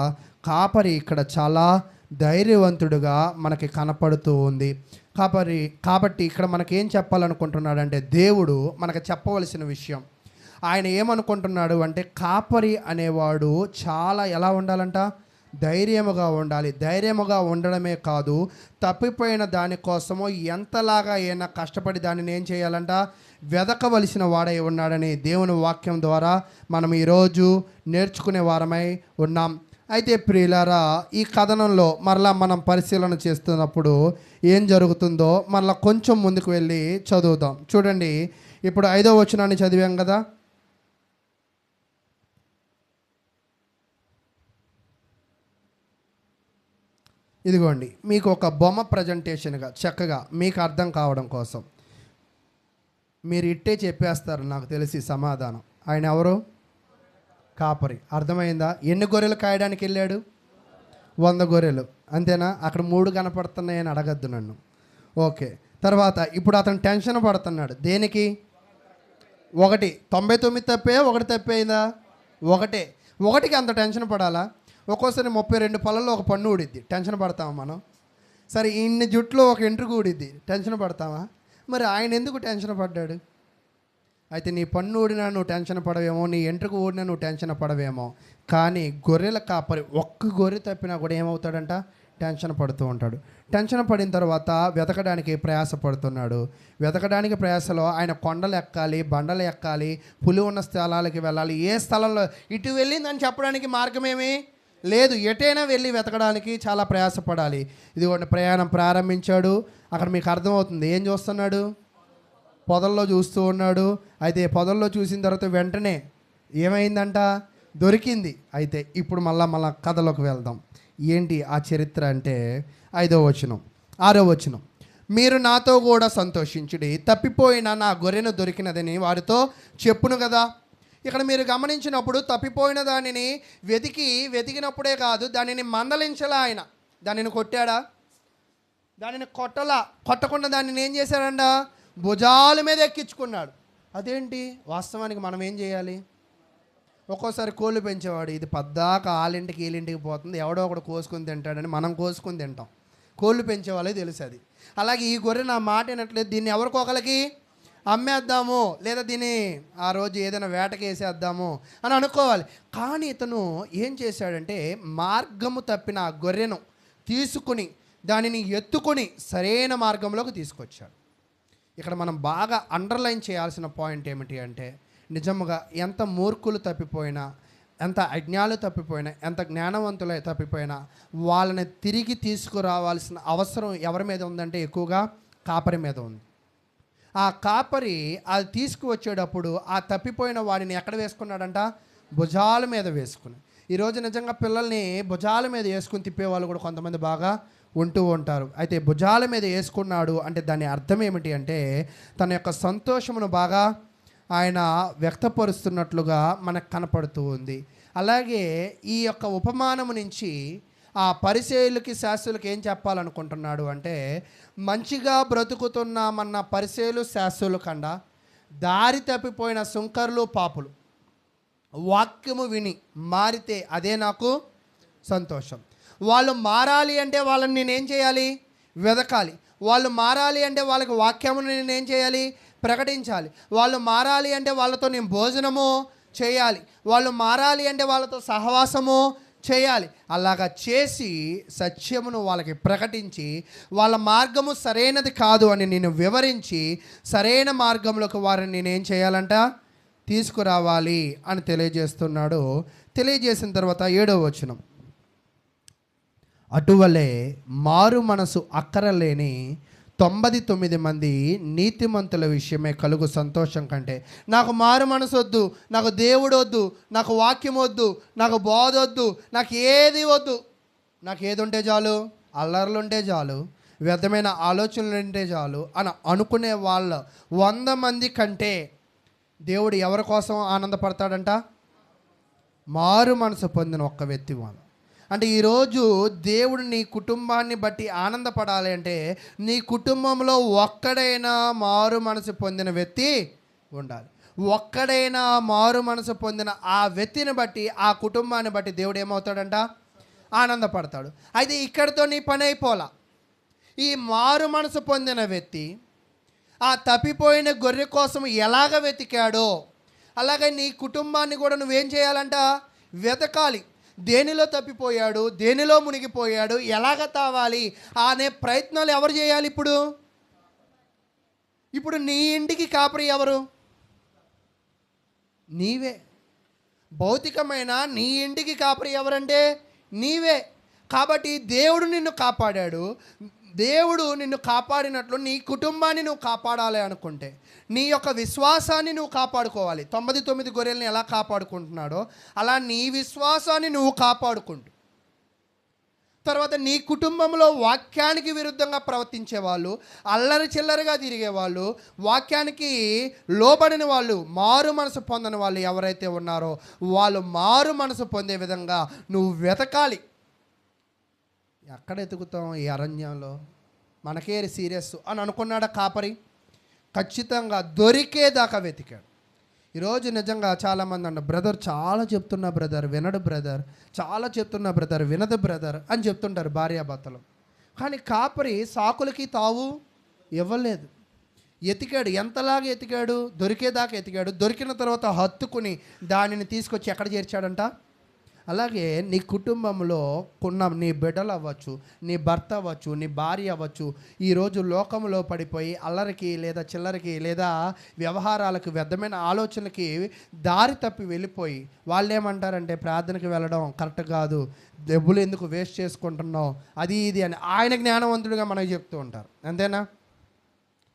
కాపరి ఇక్కడ చాలా ధైర్యవంతుడుగా మనకి కనపడుతూ ఉంది. కాబట్టి ఇక్కడ మనకేం చెప్పాలనుకుంటున్నాడంటే, దేవుడు మనకు చెప్పవలసిన విషయం ఆయన ఏమనుకుంటున్నాడు అంటే, కాపరి అనేవాడు చాలా ఎలా ఉండాలంట? ధైర్యముగా ఉండాలి. ధైర్యముగా ఉండడమే కాదు, తప్పిపోయిన దానికోసము ఎంతలాగా అయినా కష్టపడి దానిని ఏం చేయాలంట? వెదకవలసిన వాడై ఉన్నాడని దేవుని వాక్యం ద్వారా మనం ఈరోజు నేర్చుకునే వారమై ఉన్నాం. అయితే ప్రియులారా, ఈ కథనంలో మరలా మనం పరిశీలన చేస్తున్నప్పుడు ఏం జరుగుతుందో మరలా కొంచెం ముందుకు వెళ్ళి చదువుదాం. చూడండి, ఇప్పుడు 5వ వచనాన్ని చదివాం కదా. ఇదిగోండి, మీకు ఒక బొమ్మ ప్రజెంటేషన్గా చక్కగా మీకు అర్థం కావడం కోసం మీరు ఇట్టే చెప్పేస్తారు నాకు తెలిసి సమాధానం. ఆయన ఎవరు? కాపరి. అర్థమైందా? ఎన్ని గొర్రెలు కాయడానికి వెళ్ళాడు? 100 గొర్రెలు, అంతేనా? అక్కడ 3 కనపడుతున్నాయని అడగద్దు నన్ను. ఓకే, తర్వాత ఇప్పుడు అతను టెన్షన్ పడుతున్నాడు. దేనికి? 1, 99 తప్పే, 1 తప్పేయిందా? ఒకటికి అంత టెన్షన్ పడాలా? ఒక్కోసారి 32 పళ్ళల్లో ఒక పన్ను ఊడిద్ది, టెన్షన్ పడతామా మనం? సరే, ఇన్ని జుట్లో ఒక ఎంట్రుకు ఊడిద్ది, టెన్షన్ పడతామా? మరి ఆయన ఎందుకు టెన్షన్ పడ్డాడు? అయితే నీ పన్ను ఊడినా నువ్వు టెన్షన్ పడవేమో, నీ ఎంట్రుకు ఊడినా నువ్వు టెన్షన్ పడవేమో, కానీ గొర్రెల కాపరి ఒక్క గొర్రె తప్పినా కూడా ఏమవుతాడంట? టెన్షన్ పడుతూ ఉంటాడు. టెన్షన్ పడిన తర్వాత వెతకడానికి ప్రయాస పడుతున్నాడు. వెతకడానికి ప్రయాసలో ఆయన కొండలు ఎక్కాలి, బండలు ఎక్కాలి, పులి ఉన్న స్థలాలకి వెళ్ళాలి. ఏ స్థలంలో ఇటు వెళ్ళిందని చెప్పడానికి మార్గమేమీ లేదు. ఎటైనా వెళ్ళి వెతకడానికి చాలా ప్రయాసపడాలి. ఇదిగోండి, ప్రయాణం ప్రారంభించాడు. అక్కడ మీకు అర్థమవుతుంది. ఏం చూస్తున్నాడు? పొదల్లో చూస్తూ ఉన్నాడు. అయితే పొదల్లో చూసిన తర్వాత వెంటనే ఏమైందంట? దొరికింది. అయితే ఇప్పుడు మళ్ళా కథలోకి వెళ్దాం. ఏంటి ఆ చరిత్ర అంటే 5వ వచనం, 6వ వచనం. మీరు నాతో కూడా సంతోషించుడి, తప్పిపోయిన నా గొర్రెను దొరికినదని వారితో చెప్పును కదా. ఇక్కడ మీరు గమనించినప్పుడు తప్పిపోయిన దానిని వెతికినప్పుడే కాదు, దానిని మందలించలా ఆయన. దానిని కొట్టాడా? దానిని కొట్టకుండా దానిని ఏం చేశాడంట? భుజాల మీద ఎక్కించుకున్నాడు. అదేంటి? వాస్తవానికి మనం ఏం చేయాలి? ఒక్కోసారి కోళ్ళు పెంచేవాడు, ఇది పద్దాక వాళ్ళింటికి వీళ్ళింటికి పోతుంది, ఎవడో ఒకడు కోసుకొని తింటాడని మనం కోసుకొని తింటాం. కోళ్ళు పెంచేవాళ్ళకి తెలుసు అది. అలాగే ఈ గొర్రె నా మాట వినట్లేదు, దీన్ని ఎవరికొకరికి అమ్మేద్దాము, లేదా దీన్ని ఆ రోజు ఏదైనా వేటకి వేసేద్దాము అని అనుకోవాలి. కానీ ఇతను ఏం చేశాడంటే, మార్గము తప్పిన ఆ గొర్రెను తీసుకుని దానిని ఎత్తుకొని సరైన మార్గంలోకి తీసుకొచ్చాడు. ఇక్కడ మనం బాగా అండర్లైన్ చేయాల్సిన పాయింట్ ఏమిటి అంటే, నిజంగా ఎంత మూర్ఖులు తప్పిపోయినా, ఎంత అజ్ఞానులు తప్పిపోయినా, ఎంత జ్ఞానవంతులు తప్పిపోయినా వాళ్ళని తిరిగి తీసుకురావాల్సిన అవసరం ఎవరి మీద ఉందంటే ఎక్కువగా కాపరి మీద ఉంది. ఆ కాపరి అది తీసుకువచ్చేటప్పుడు ఆ తప్పిపోయిన వాడిని ఎక్కడ వేసుకున్నాడంట? భుజాల మీద వేసుకుని. ఈరోజు నిజంగా పిల్లల్ని భుజాల మీద వేసుకుని తిప్పేవాళ్ళు కూడా కొంతమంది బాగా ఉంటూ ఉంటారు. అయితే భుజాల మీద వేసుకున్నాడు అంటే దాని అర్థం ఏమిటి అంటే, తన యొక్క సంతోషమును బాగా ఆయన వ్యక్తపరుస్తున్నట్లుగా మనకు కనపడుతూ ఉంది. అలాగే ఈ యొక్క ఉపమానము నుంచి ఆ పరిసయ్యులకి శాస్త్రులకి ఏం చెప్పాలనుకుంటున్నాడు అంటే, మంచిగా బ్రతుకుతున్నామన్న పరిసయ్యులు శాస్త్రుల కన్నా దారి తప్పిపోయిన సుంకరులు పాపులు వాక్యము విని మారితే అదే నాకు సంతోషం. వాళ్ళు మారాలి అంటే వాళ్ళని నేనేం చేయాలి? వెదకాలి. వాళ్ళు మారాలి అంటే వాళ్ళకి వాక్యమును నేనేం చేయాలి? ప్రకటించాలి. వాళ్ళు మారాలి అంటే వాళ్ళతో నేను భోజనము చేయాలి. వాళ్ళు మారాలి అంటే వాళ్ళతో సహవాసము చేయాలి. అలాగా చేసి సత్యమును వాళ్ళకి ప్రకటించి వాళ్ళ మార్గము సరైనది కాదు అని నేను వివరించి సరైన మార్గంలోకి వారిని నేనేం చేయాలంట? తీసుకురావాలి అని తెలియజేస్తున్నాడు. తెలియజేసిన తర్వాత 7వ వచనం, అటువలే మారు మనసు అక్కరలేని 99 మంది నీతిమంతుల విషయమే కలుగు సంతోషం కంటే, నాకు మారు మనసు వద్దు, నాకు దేవుడు వద్దు, నాకు వాక్యం వద్దు, నాకు బోధ వద్దు, నాకు ఏది వద్దు, నాకు ఏది ఉంటే చాలు, అల్లర్లు ఉంటే చాలు, వ్యర్థమైన ఆలోచనలు ఉంటే చాలు అని అనుకునే వాళ్ళ 100 మంది కంటే దేవుడు ఎవరి కోసం ఆనందపడతాడంట? మారు మనసు పొందిన ఒక్క వ్యక్తి వాళ్ళు. అంటే ఈరోజు దేవుడు నీ కుటుంబాన్ని బట్టి ఆనందపడాలి అంటే నీ కుటుంబంలో ఒక్కడైనా మారు మనసు పొందిన వ్యక్తి ఉండాలి. ఒక్కడైనా మారు మనసు పొందిన ఆ వ్యక్తిని బట్టి, ఆ కుటుంబాన్ని బట్టి దేవుడు ఏమవుతాడంట? ఆనందపడతాడు. అయితే ఇక్కడితో నీ పని అయిపోలా. ఈ మారు మనసు పొందిన వ్యక్తి ఆ తప్పిపోయిన గొర్రె కోసం ఎలాగ వెతికాడో అలాగే నీ కుటుంబాన్ని కూడా నువ్వేం చేయాలంట? వెతకాలి. దేనిలో తప్పిపోయాడు, దేనిలో మునిగిపోయాడు, ఎలాగ తావాలి అనే ప్రయత్నాలు ఎవరు చేయాలి? ఇప్పుడు నీ ఇంటికి కాపరి ఎవరు? నీవే. భౌతికమైన నీ ఇంటికి కాపరి ఎవరంటే నీవే. కాబట్టి దేవుడు నిన్ను కాపాడాడు. దేవుడు నిన్ను కాపాడినట్లు నీ కుటుంబాన్ని నువ్వు కాపాడాలి అనుకుంటే, నీ యొక్క విశ్వాసాన్ని నువ్వు కాపాడుకోవాలి. 99 గొర్రెల్ని ఎలా కాపాడుకుంటున్నాడో అలా నీ విశ్వాసాన్ని నువ్వు కాపాడుకుంటూ, తర్వాత నీ కుటుంబంలో వాక్యానికి విరుద్ధంగా ప్రవర్తించే వాళ్ళు, అల్లరి చిల్లరగా తిరిగేవాళ్ళు, వాక్యానికి లోబడిన వాళ్ళు, మారు మనసు పొందని వాళ్ళు ఎవరైతే ఉన్నారో వాళ్ళు మారు మనసు పొందే విధంగా నువ్వు వెతకాలి. ఎక్కడ ఎతుకుతాం? ఈ అరణ్యంలో మనకే సీరియస్ అని అనుకున్నాడా కాపరి? ఖచ్చితంగా దొరికేదాకా వెతికాడు. ఈరోజు నిజంగా చాలామంది అన్న బ్రదర్ చాలా చెప్తున్నా బ్రదర్ వినడు బ్రదర్, చాలా చెప్తున్నా బ్రదర్ వినదు బ్రదర్ అని చెప్తుంటారు భార్యాభర్తలు. కానీ కాపరి సాకులకి తావు ఇవ్వలేదు. ఎతికాడు, ఎంతలాగా ఎతికాడు? దొరికేదాకా ఎతికాడు. దొరికిన తర్వాత హత్తుకుని దానిని తీసుకొచ్చి ఎక్కడ చేర్చాడంట? అలాగే నీ కుటుంబంలో కొన్న నీ బిడ్డలు అవ్వచ్చు, నీ భర్త అవ్వచ్చు, నీ భార్య అవ్వచ్చు, ఈరోజు లోకంలో పడిపోయి అల్లరికి లేదా చిల్లరికి లేదా వ్యవహారాలకు వ్యర్థమైన ఆలోచనలకి దారి తప్పి వెళ్ళిపోయి వాళ్ళు ఏమంటారంటే ప్రార్థనకి వెళ్ళడం కరెక్ట్ కాదు, డబ్బులు ఎందుకు వేస్ట్ చేసుకుంటున్నావు, అది ఇది అని ఆయన జ్ఞానవంతుడిగా మనకు చెప్తూ ఉంటారు. అంతేనా?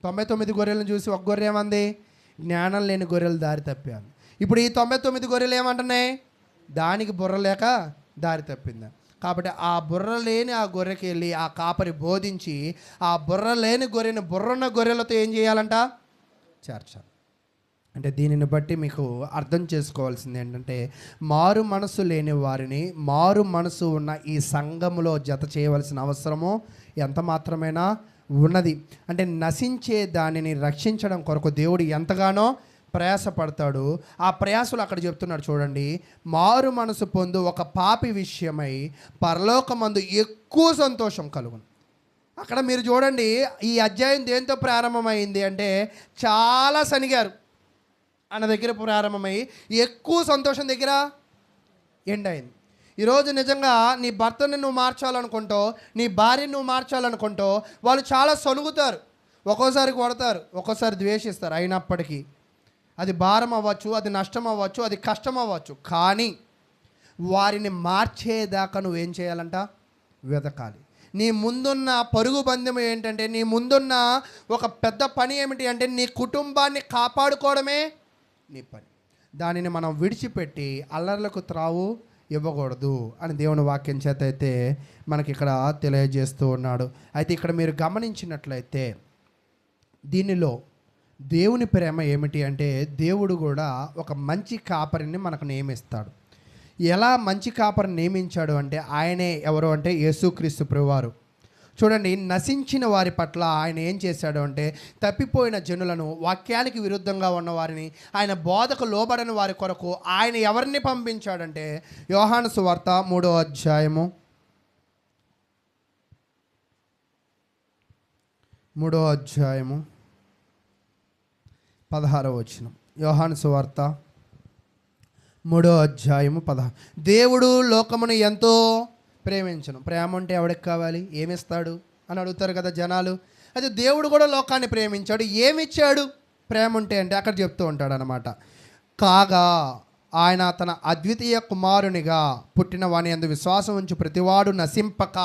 99 గొర్రెలను చూసి ఒక గొర్రె ఏమంది? జ్ఞానం లేని గొర్రెలు దారి తప్పాను. ఇప్పుడు ఈ 99 గొర్రెలు ఏమంటున్నాయి? దానికి బుర్ర లేక దారి తప్పిందా. కాబట్టి ఆ బుర్ర లేని ఆ గొర్రెకి వెళ్ళి ఆ కాపరి బోధించి ఆ బుర్ర లేని గొర్రెని బుర్రన్న గొర్రెలతో ఏం చేయాలంట? చేర్చాలి. అంటే దీనిని బట్టి మీకు అర్థం చేసుకోవాల్సింది ఏంటంటే, మారు మనసు లేని వారిని మారు మనసు ఉన్న ఈ సంఘములో జత చేయవలసిన అవసరము ఎంత మాత్రమేనా ఉన్నది. అంటే నశించే దానిని రక్షించడం కొరకు దేవుడు ఎంతగానో ప్రయాసపడతాడు. ఆ ప్రయాసలు అక్కడ చెప్తున్నాడు చూడండి. మారు మనసు పొందు ఒక పాపి విషయమై పరలోకమందు ఎక్కువ సంతోషం కలుగును. అక్కడ మీరు చూడండి, ఈ అధ్యాయం దేంతో ప్రారంభమైంది అంటే చాలా సనిగారు అన్న దగ్గర ప్రారంభమై ఎక్కువ సంతోషం దగ్గర ఎండ్ అయింది. ఈరోజు నిజంగా నీ భర్తని నువ్వు మార్చాలనుకుంటో, నీ భార్యను నువ్వు మార్చాలనుకుంటో వాళ్ళు చాలా సనుగుతారు, ఒక్కోసారి కొడతారు, ఒక్కోసారి ద్వేషిస్తారు. అయినప్పటికీ అది భారం అవ్వచ్చు, అది నష్టం అవ్వచ్చు, అది కష్టం అవ్వచ్చు, కానీ వారిని మార్చేదాకా నువ్వేం చేయాలంట? వెతకాలి. నీ ముందున్న పరుగు బంధం ఏంటంటే, నీ ముందున్న ఒక పెద్ద పని ఏమిటి అంటే నీ కుటుంబాన్ని కాపాడుకోవడమే నీ పని. దానిని మనం విడిచిపెట్టి అల్లర్లకు త్రావు ఇవ్వకూడదు అని దేవుని వాక్యం చేత అయితే మనకి ఇక్కడ తెలియజేస్తూ ఉన్నాడు. అయితే ఇక్కడ మీరు గమనించినట్లయితే దీనిలో దేవుని ప్రేమ ఏమిటి అంటే, దేవుడు కూడా ఒక మంచి కాపరిని మనకు నియమిస్తాడు. ఎలా మంచి కాపరిని నియమించాడు అంటే, ఆయనే ఎవరు అంటే యేసుక్రీస్తు ప్రభువారు. చూడండి, నశించిన వారి పట్ల ఆయన ఏం చేశాడు అంటే, తప్పిపోయిన జనులను, వాక్యానికి విరుద్ధంగా ఉన్న వారిని, ఆయన బోధకు లోబడని వారి కొరకు ఆయన ఎవరిని పంపించాడంటే, యోహాను సువార్త 3వ అధ్యాయము 16వ వచనం. యోహాను సువార్త 3వ అధ్యాయము 16. దేవుడు లోకమును ఎంతో ప్రేమించను. ప్రేమ అంటే ఎవడికి కావాలి? ఏమిస్తాడు అని అడుగుతారు కదా జనాలు. అయితే దేవుడు కూడా లోకాన్ని ప్రేమించాడు. ఏమిచ్చాడు ప్రేమ ఉంటే అంటే అక్కడ చెప్తూ ఉంటాడు అనమాట. కాగా ఆయన తన అద్వితీయ కుమారునిగా పుట్టిన వాని యందు విశ్వాసం ఉంచి ప్రతివాడు నశింపక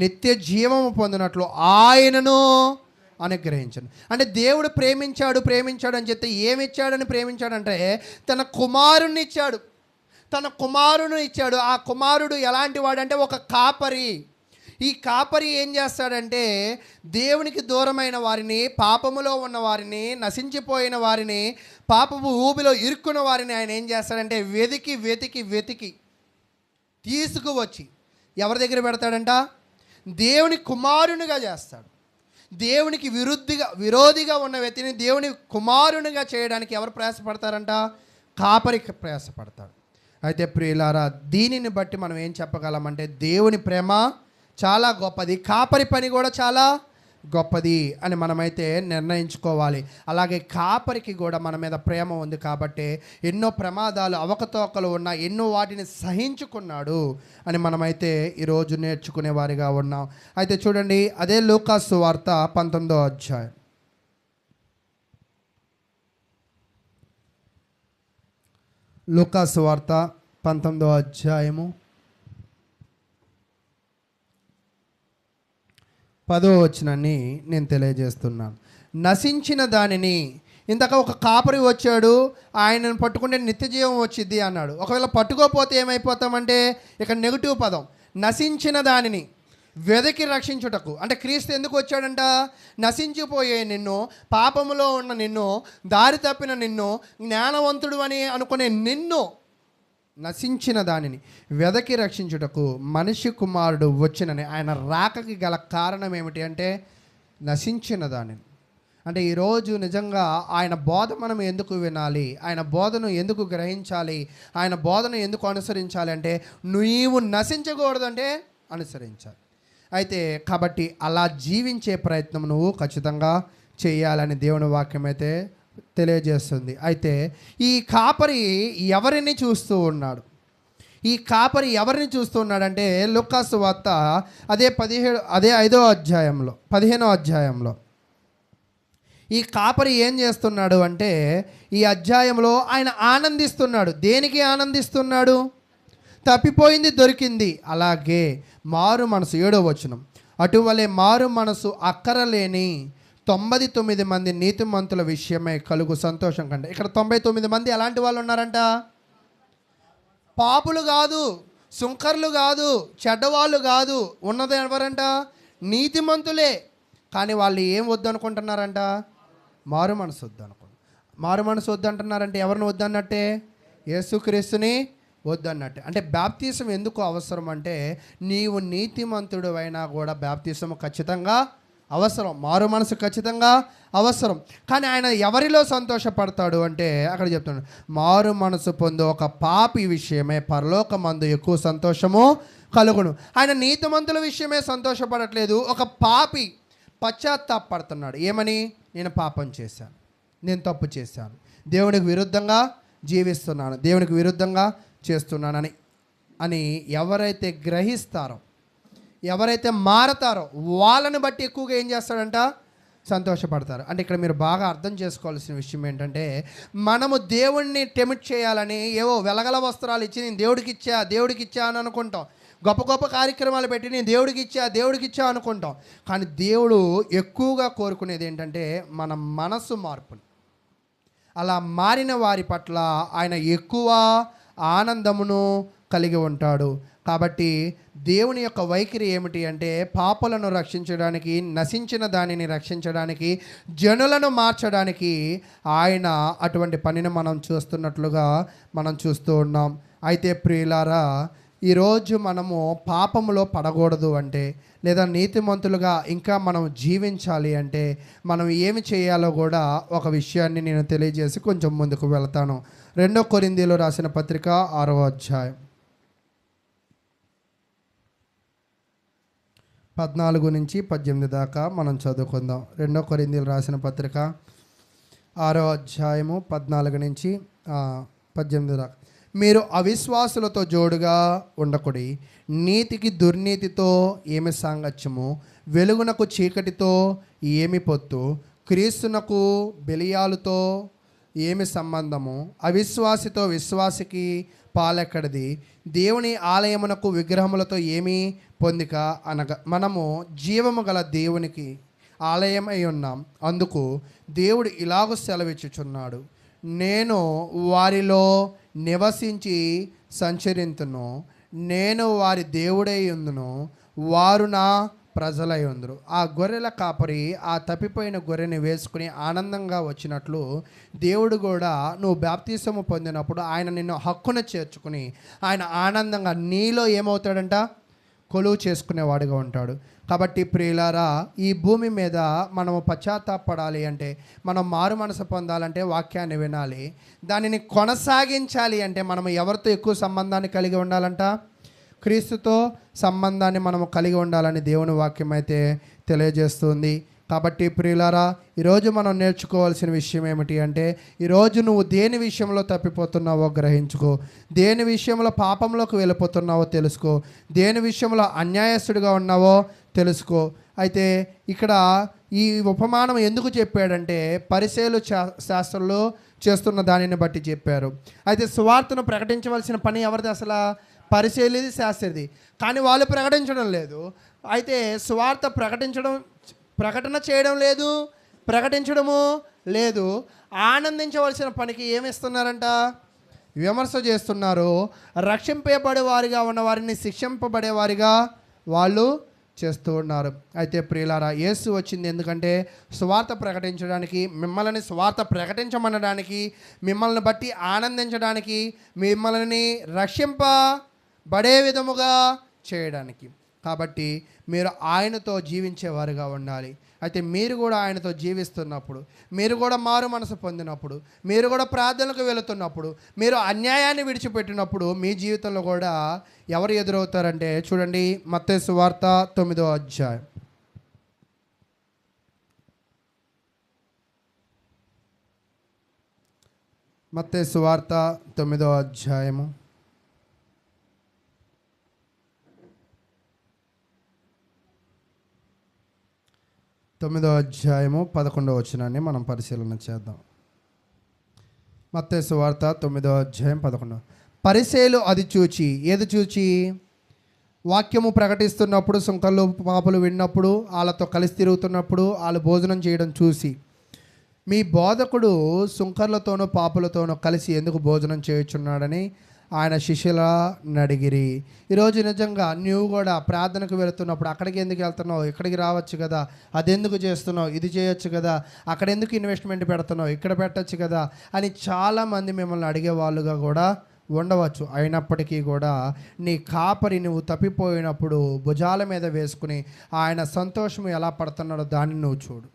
నిత్య జీవము పొందినట్లు ఆయనను అనుగ్రహించను. అంటే దేవుడు ప్రేమించాడు అని చెప్తే ఏమిచ్చాడని ప్రేమించాడంటే తన కుమారుణ్ణి ఇచ్చాడు. తన కుమారుని ఇచ్చాడు. ఆ కుమారుడు ఎలాంటి వాడంటే ఒక కాపరి. ఈ కాపరి ఏం చేస్తాడంటే దేవునికి దూరమైన వారిని, పాపములో ఉన్న వారిని, నశించిపోయిన వారిని, పాపపు ఊబిలో ఇరుక్కున్న వారిని ఆయన ఏం చేస్తాడంటే వెతికి వెతికి వెతికి తీసుకువచ్చి ఎవరి దగ్గర పెడతాడంట? దేవుని కుమారునిగా చేస్తాడు. దేవునికి విరోధిగా ఉన్న వ్యక్తిని దేవుని కుమారునిగా చేయడానికి ఎవరు ప్రయాసపడతారంట? కాపరికి ప్రయాసపడతాడు. అయితే ప్రియులారా, దీనిని బట్టి మనం ఏం చెప్పగలమంటే దేవుని ప్రేమ చాలా గొప్పది, కాపరి పని కూడా చాలా గొప్పది అని మనమైతే నిర్ణయించుకోవాలి. అలాగే కాపరికి కూడా మన మీద ప్రేమ ఉంది కాబట్టి ఎన్నో ప్రమాదాలు అవకతవకలు ఉన్నా ఎన్నో వాటిని సహించుకున్నాడు అని మనమైతే ఈరోజు నేర్చుకునే వారిగా ఉన్నాం. అయితే చూడండి, అదే లూకాసు సువార్త 19వ అధ్యాయం. లూకాసు సువార్త 19వ అధ్యాయము 10వ వచనాన్ని నేను తెలియజేస్తున్నాను. నశించిన దానిని, ఇంతక ఒక కాపరి వచ్చాడు, ఆయనను పట్టుకుంటే నిత్య జీవం వచ్చింది అన్నాడు. ఒకవేళ పట్టుకోపోతే ఏమైపోతామంటే ఇక్కడ నెగిటివ్ పదం, నశించిన దానిని వెదకి రక్షించుటకు. అంటే క్రీస్తు ఎందుకు వచ్చాడంట? నశించిపోయే నిన్ను, పాపములో ఉన్న నిన్ను, దారి తప్పిన నిన్ను, జ్ఞానవంతుడు అని అనుకునే నిన్ను, నశించిన దానిని వెదకి రక్షించుటకు మనిషి కుమారుడు వచ్చినని. ఆయన రాకకి గల కారణం ఏమిటి అంటే నశించిన దానిని. అంటే ఈరోజు నిజంగా ఆయన బోధ మనం ఎందుకు వినాలి, ఆయన బోధను ఎందుకు గ్రహించాలి, ఆయన బోధను ఎందుకు అనుసరించాలి అంటే నీవు నశించకూడదంటే అనుసరించాలి. అయితే కాబట్టి అలా జీవించే ప్రయత్నం నువ్వు ఖచ్చితంగా చేయాలని దేవుని వాక్యం అయితే తెలియజేస్తుంది. అయితే ఈ కాపరి ఎవరిని చూస్తూ ఉన్నాడు? ఈ కాపరి ఎవరిని చూస్తూ ఉన్నాడంటే లూకా సువార్త అదే 15వ అధ్యాయంలో ఈ కాపరి ఏం చేస్తున్నాడు అంటే ఈ అధ్యాయంలో ఆయన ఆనందిస్తున్నాడు. దేనికి ఆనందిస్తున్నాడు? తప్పిపోయింది దొరికింది. అలాగే మారు మనసు, 7వ వచనం, అటువలే మారు మనసు అక్కరలేని 99 మంది నీతిమంతుల విషయమై కలుగు సంతోషం కంటే. ఇక్కడ 99 మంది ఎలాంటి వాళ్ళు ఉన్నారంట? పాపులు కాదు, సుంకర్లు కాదు, చెడ్డవాళ్ళు కాదు, ఉన్నది ఎవరంట? నీతిమంతులే. కానీ వాళ్ళు ఏం వద్దనుకుంటున్నారంట? మారు మనసు వద్దనుకుంటున్నారు. మారు మనసు వద్దంటున్నారంటే ఎవరిని వద్దన్నట్టే? యేసుక్రీస్తుని వద్దన్నట్టే. అంటే బాప్తీసం ఎందుకు అవసరం అంటే నీవు నీతిమంతుడు అయినా కూడా బాప్తీసం ఖచ్చితంగా అవసరం, మారు మనసు ఖచ్చితంగా అవసరం. కానీ ఆయన ఎవరిలో సంతోషపడతాడు అంటే అక్కడ చెప్తున్నాడు, మారు మనసు పొందు ఒక పాపి విషయమే పరలోకమందు ఎక్కువ సంతోషము కలుగును. ఆయన నీతిమంతుల విషయమే సంతోషపడట్లేదు, ఒక పాపి పశ్చాత్తాపడుతున్నాడు. ఏమని? నేను పాపం చేశాను, నేను తప్పు చేశాను, దేవునికి విరుద్ధంగా జీవిస్తున్నాను, దేవునికి విరుద్ధంగా చేస్తున్నానని అని ఎవరైతే గ్రహిస్తారో, ఎవరైతే మారతారో వాళ్ళని బట్టి ఎక్కువగా ఏం చేస్తాడంట? సంతోషపడతారు. అంటే ఇక్కడ మీరు బాగా అర్థం చేసుకోవాల్సిన విషయం ఏంటంటే మనము దేవుణ్ణి టెమిట్ చేయాలని ఏవో వెలగల వస్త్రాలు ఇచ్చి నేను దేవుడికి ఇచ్చా అని అనుకుంటాం. గొప్ప గొప్ప కార్యక్రమాలు పెట్టి నేను దేవుడికి ఇచ్చా అనుకుంటాం. కానీ దేవుడు ఎక్కువగా కోరుకునేది ఏంటంటే మన మనసు మార్పుని. అలా మారిన వారి పట్ల ఆయన ఎక్కువ ఆనందమును కలిగి ఉంటాడు. కాబట్టి దేవుని యొక్క వైఖరి ఏమిటి అంటే పాపలను రక్షించడానికి, నశించిన దానిని రక్షించడానికి, జనులను మార్చడానికి ఆయన అటువంటి పనిని మనం చూస్తున్నట్లుగా మనం చూస్తూ ఉన్నాం. అయితే ప్రియులారా, ఈరోజు మనము పాపములో పడకూడదు అంటే, లేదా నీతిమంతులుగా ఇంకా మనం జీవించాలి అంటే మనం ఏమి చేయాలో కూడా ఒక విషయాన్ని నేను తెలియజేసి కొంచెం ముందుకు వెళ్తాను. 2 కొరింథీయులు రాసిన పత్రిక 6వ అధ్యాయం 14 నుంచి 18 దాకా మనం చదువుకుందాం. 2 కొరింథీయులు రాసిన పత్రిక 6వ అధ్యాయము 14 నుంచి 18 దాకా. మీరు అవిశ్వాసులతో జోడుగా ఉండకుడి, నీతికి దుర్నీతితో ఏమి సాంగత్యము, వెలుగునకు చీకటితో ఏమి పొత్తు, క్రీస్తునకు బెలియాలుతో ఏమి సంబంధము, అవిశ్వాసితో విశ్వాసికి పాలెక్కడిది, దేవుని ఆలయమునకు విగ్రహములతో ఏమి పొందిక అనగా మనము జీవము గల దేవునికి ఆలయమై ఉన్నాం. అందుకు దేవుడు ఇలాగూ సెలవిచ్చుచున్నాడు, నేను వారిలో నివసించి సంచరింతును, నేను వారి దేవుడై ఉందును, వారు నా ప్రజలై ఉందరు. ఆ గొర్రెల కాపరి ఆ తప్పిపోయిన గొర్రెని వేసుకుని ఆనందంగా వచ్చినట్లు దేవుడు కూడా నువ్వు బాప్తిసము పొందినప్పుడు ఆయన నిన్ను హక్కున చేర్చుకుని ఆయన ఆనందంగా నీలో ఏమవుతాడంట? కొలువు చేసుకునేవాడుగా ఉంటాడు. కాబట్టి ప్రియులారా, ఈ భూమి మీద మనము పశ్చాత్తాపడాలి అంటే, మనం మారు మనసు పొందాలంటే వాక్యాన్ని వినాలి. దానిని కొనసాగించాలి అంటే మనం ఎవరితో ఎక్కువ సంబంధాన్ని కలిగి ఉండాలంట? క్రీస్తుతో సంబంధాన్ని మనము కలిగి ఉండాలని దేవుని వాక్యం అయితే తెలియజేస్తుంది. కాబట్టి ప్రియులారా, ఈరోజు మనం నేర్చుకోవాల్సిన విషయం ఏమిటి అంటే, ఈరోజు నువ్వు దేని విషయంలో తప్పిపోతున్నావో గ్రహించుకో, దేని విషయంలో పాపంలోకి వెళ్ళిపోతున్నావో తెలుసుకో, దేని విషయంలో అన్యాయస్తుడిగా ఉన్నావో తెలుసుకో. అయితే ఇక్కడ ఈ ఉపమానం ఎందుకు చెప్పాడంటే పరిసయ్యులు శాస్త్రంలో చేస్తున్న దానిని బట్టి చెప్పారు. అయితే సువార్తను ప్రకటించవలసిన పని ఎవరిది? అసలు పరిశీలిది శాస్త్రిది, కానీ వాళ్ళు ప్రకటించడం లేదు. అయితే సువార్త ప్రకటన చేయడం లేదు, ప్రకటించడము లేదు. ఆనందించవలసిన పనికి ఏమిస్తున్నారంట? విమర్శ చేస్తున్నారు. రక్షింపబడే వారిగా ఉన్న వారిని శిక్షింపబడే వారిగా వాళ్ళు చేస్తూ ఉన్నారు. అయితే ప్రియులారా, యేసు వచ్చింది ఎందుకంటే సువార్త ప్రకటించడానికి, మిమ్మల్ని సువార్త ప్రకటించమనడానికి, మిమ్మల్ని బట్టి ఆనందించడానికి, మిమ్మల్ని రక్షింపబడే విధముగా చేయడానికి. కాబట్టి మీరు ఆయనతో జీవించేవారుగా ఉండాలి. అయితే మీరు కూడా ఆయనతో జీవిస్తున్నప్పుడు, మీరు కూడా మారు మనసు పొందినప్పుడు, మీరు కూడా ప్రార్థనలకు వెళుతున్నప్పుడు, మీరు అన్యాయాన్ని విడిచిపెట్టినప్పుడు మీ జీవితంలో కూడా ఎవరు ఎదురవుతారంటే, చూడండి మత్తయి సువార్త 9వ అధ్యాయం. మత్తయి సువార్త 9వ అధ్యాయము 11వ వచనాన్ని మనం పరిశీలన చేద్దాం. మత్తయి సువార్త 9వ అధ్యాయం 11. పరిసయ్యులు అది చూచి, ఏది చూచి? వాక్యము ప్రకటిస్తున్నప్పుడు, సుంకర్లు పాపులు విన్నప్పుడు, వాళ్ళతో కలిసి తిరుగుతున్నప్పుడు, వాళ్ళు భోజనం చేయడం చూసి, మీ బోధకుడు సుంకర్లతోనూ పాపులతోనూ కలిసి ఎందుకు భోజనం చేయుచున్నాడని ఆయన శిష్యులను అడిగిరి. ఈరోజు నిజంగా నువ్వు కూడా ప్రార్థనకు వెళుతున్నప్పుడు, అక్కడికి ఎందుకు వెళ్తున్నావు, ఇక్కడికి రావచ్చు కదా, అది ఎందుకు చేస్తున్నావు, ఇది చేయొచ్చు కదా, అక్కడ ఎందుకు ఇన్వెస్ట్మెంట్ పెడుతున్నావు, ఇక్కడ పెట్టచ్చు కదా అని చాలామంది మిమ్మల్ని అడిగే వాళ్ళుగా కూడా ఉండవచ్చు. అయినప్పటికీ కూడా నీ కాపరి నువ్వు తప్పిపోయినప్పుడు భుజాల మీద వేసుకుని ఆయన సంతోషం ఎలా పడుతున్నాడో దాన్ని నువ్వు చూడు.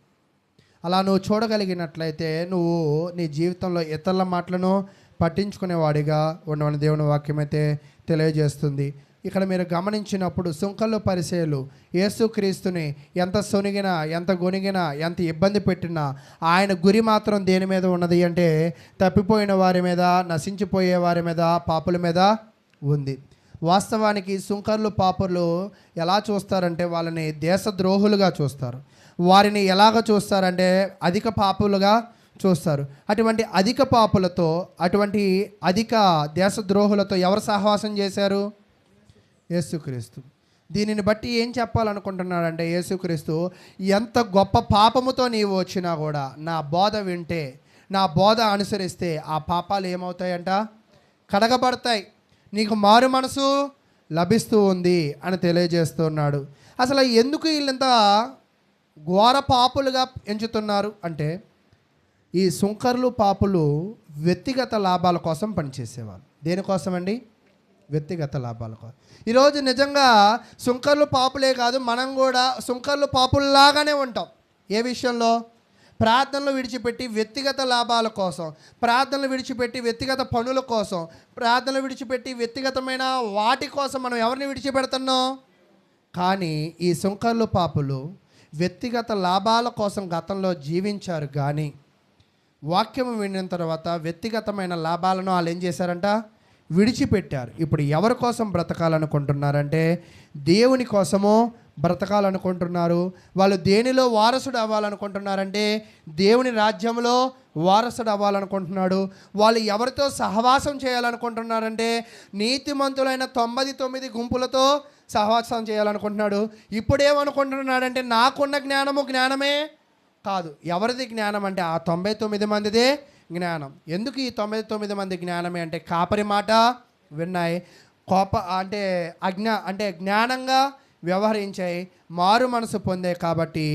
అలా నువ్వు చూడగలిగినట్లయితే నువ్వు నీ జీవితంలో ఇతరుల మాటలను పట్టించుకునేవాడిగా ఉండవని దేవుని వాక్యం అయితే తెలియజేస్తుంది. ఇక్కడ మీరు గమనించినప్పుడు సుంకర్లు పరిసయ్యులు యేసుక్రీస్తుని ఎంత సొనిగినా, ఎంత గొనిగినా, ఎంత ఇబ్బంది పెట్టినా ఆయన గురి మాత్రం దేని మీద ఉన్నది అంటే తప్పిపోయిన వారి మీద, నశించిపోయే వారి మీద, పాపుల మీద ఉంది. వాస్తవానికి సుంకర్లు పాపులు ఎలా చూస్తారంటే వాళ్ళని దేశద్రోహులుగా చూస్తారు. వారిని ఎలాగ చూస్తారంటే అధిక పాపులుగా చూస్తారు. అటువంటి అధిక పాపులతో, అటువంటి అధిక దేశద్రోహులతో ఎవరు సహవాసం చేశారు? యేసుక్రీస్తు. దీనిని బట్టి ఏం చెప్పాలనుకుంటున్నాడంటే యేసుక్రీస్తు, ఎంత గొప్ప పాపముతో నీవు వచ్చినా కూడా నా బోధ వింటే, నా బోధ అనుసరిస్తే ఆ పాపాలు ఏమవుతాయంట? కడగబడతాయి. నీకు మారు మనసు లభిస్తూ ఉంది అని తెలియజేస్తున్నాడు. అసలు ఎందుకు వీళ్ళంత ఘోర పాపులుగా ఎంచుతున్నారు అంటే, ఈ సుంకర్లు పాపులు వ్యక్తిగత లాభాల కోసం పనిచేసేవాళ్ళు. దేనికోసం అండి? వ్యక్తిగత లాభాల కోసం. ఈరోజు నిజంగా సుంకర్లు పాపులే కాదు, మనం కూడా సుంకర్లు పాపుల్లాగానే ఉంటాం. ఏ విషయంలో? ప్రార్థనలు విడిచిపెట్టి వ్యక్తిగత లాభాల కోసం, ప్రార్థనలు విడిచిపెట్టి వ్యక్తిగత పనుల కోసం, ప్రార్థనలు విడిచిపెట్టి వ్యక్తిగతమైన వాటి కోసం మనం ఎవరిని విడిచిపెడుతున్నాం? కానీ ఈ సుంకర్లు పాపులు వ్యక్తిగత లాభాల కోసం గతంలో జీవించారు, కానీ వాక్యం విన్న తర్వాత వ్యక్తిగతమైన లాభాలను వాళ్ళు ఏం చేశారంట? విడిచిపెట్టారు. ఇప్పుడు ఎవరి కోసం బ్రతకాలనుకుంటున్నారంటే దేవుని కోసము బ్రతకాలనుకుంటున్నారు. వాళ్ళు దేనిలో వారసుడు అవ్వాలనుకుంటున్నారంటే దేవుని రాజ్యంలో వారసుడు అవ్వాలనుకుంటున్నాడు. వాళ్ళు ఎవరితో సహవాసం చేయాలనుకుంటున్నారంటే నీతిమంతులైన 99 గుంపులతో సహవాసం చేయాలనుకుంటున్నాడు. ఇప్పుడేమనుకుంటున్నాడంటే నాకున్న జ్ఞానమే కాదు. ఎవరిది జ్ఞానం అంటే ఆ 99 మందిదే జ్ఞానం. ఎందుకు ఈ 99 మంది జ్ఞానమే అంటే కాపరి మాట విన్నాయి, జ్ఞానంగా వ్యవహరించాయి, మారు మనసు పొందే. కాబట్టి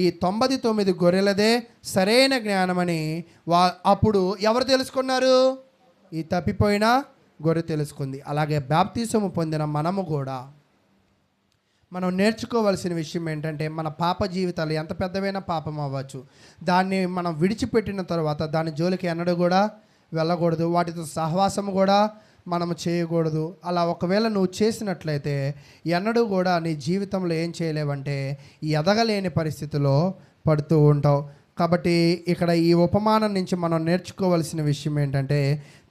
ఈ 99 గొర్రెలదే సరైన జ్ఞానమని అప్పుడు ఎవరు తెలుసుకున్నారు? ఈ తప్పిపోయిన గొర్రె తెలుసుకుంది. అలాగే బాప్తిసము పొందిన మనము కూడా మనం నేర్చుకోవాల్సిన విషయం ఏంటంటే మన పాప జీవితాలు ఎంత పెద్దవైన పాపం అవ్వచ్చు, దాన్ని మనం విడిచిపెట్టిన తర్వాత దాని జోలికి ఎన్నడూ కూడా వెళ్ళకూడదు. వాటితో సహవాసం కూడా మనం చేయకూడదు. అలా ఒకవేళ నువ్వు చేసినట్లయితే ఎన్నడూ కూడా నీ జీవితంలో ఏం చేయలేవంటే ఎదగలేని పరిస్థితిలో పడుతూ ఉంటావు. కాబట్టి ఇక్కడ ఈ ఉపమానం నుంచి మనం నేర్చుకోవాల్సిన విషయం ఏంటంటే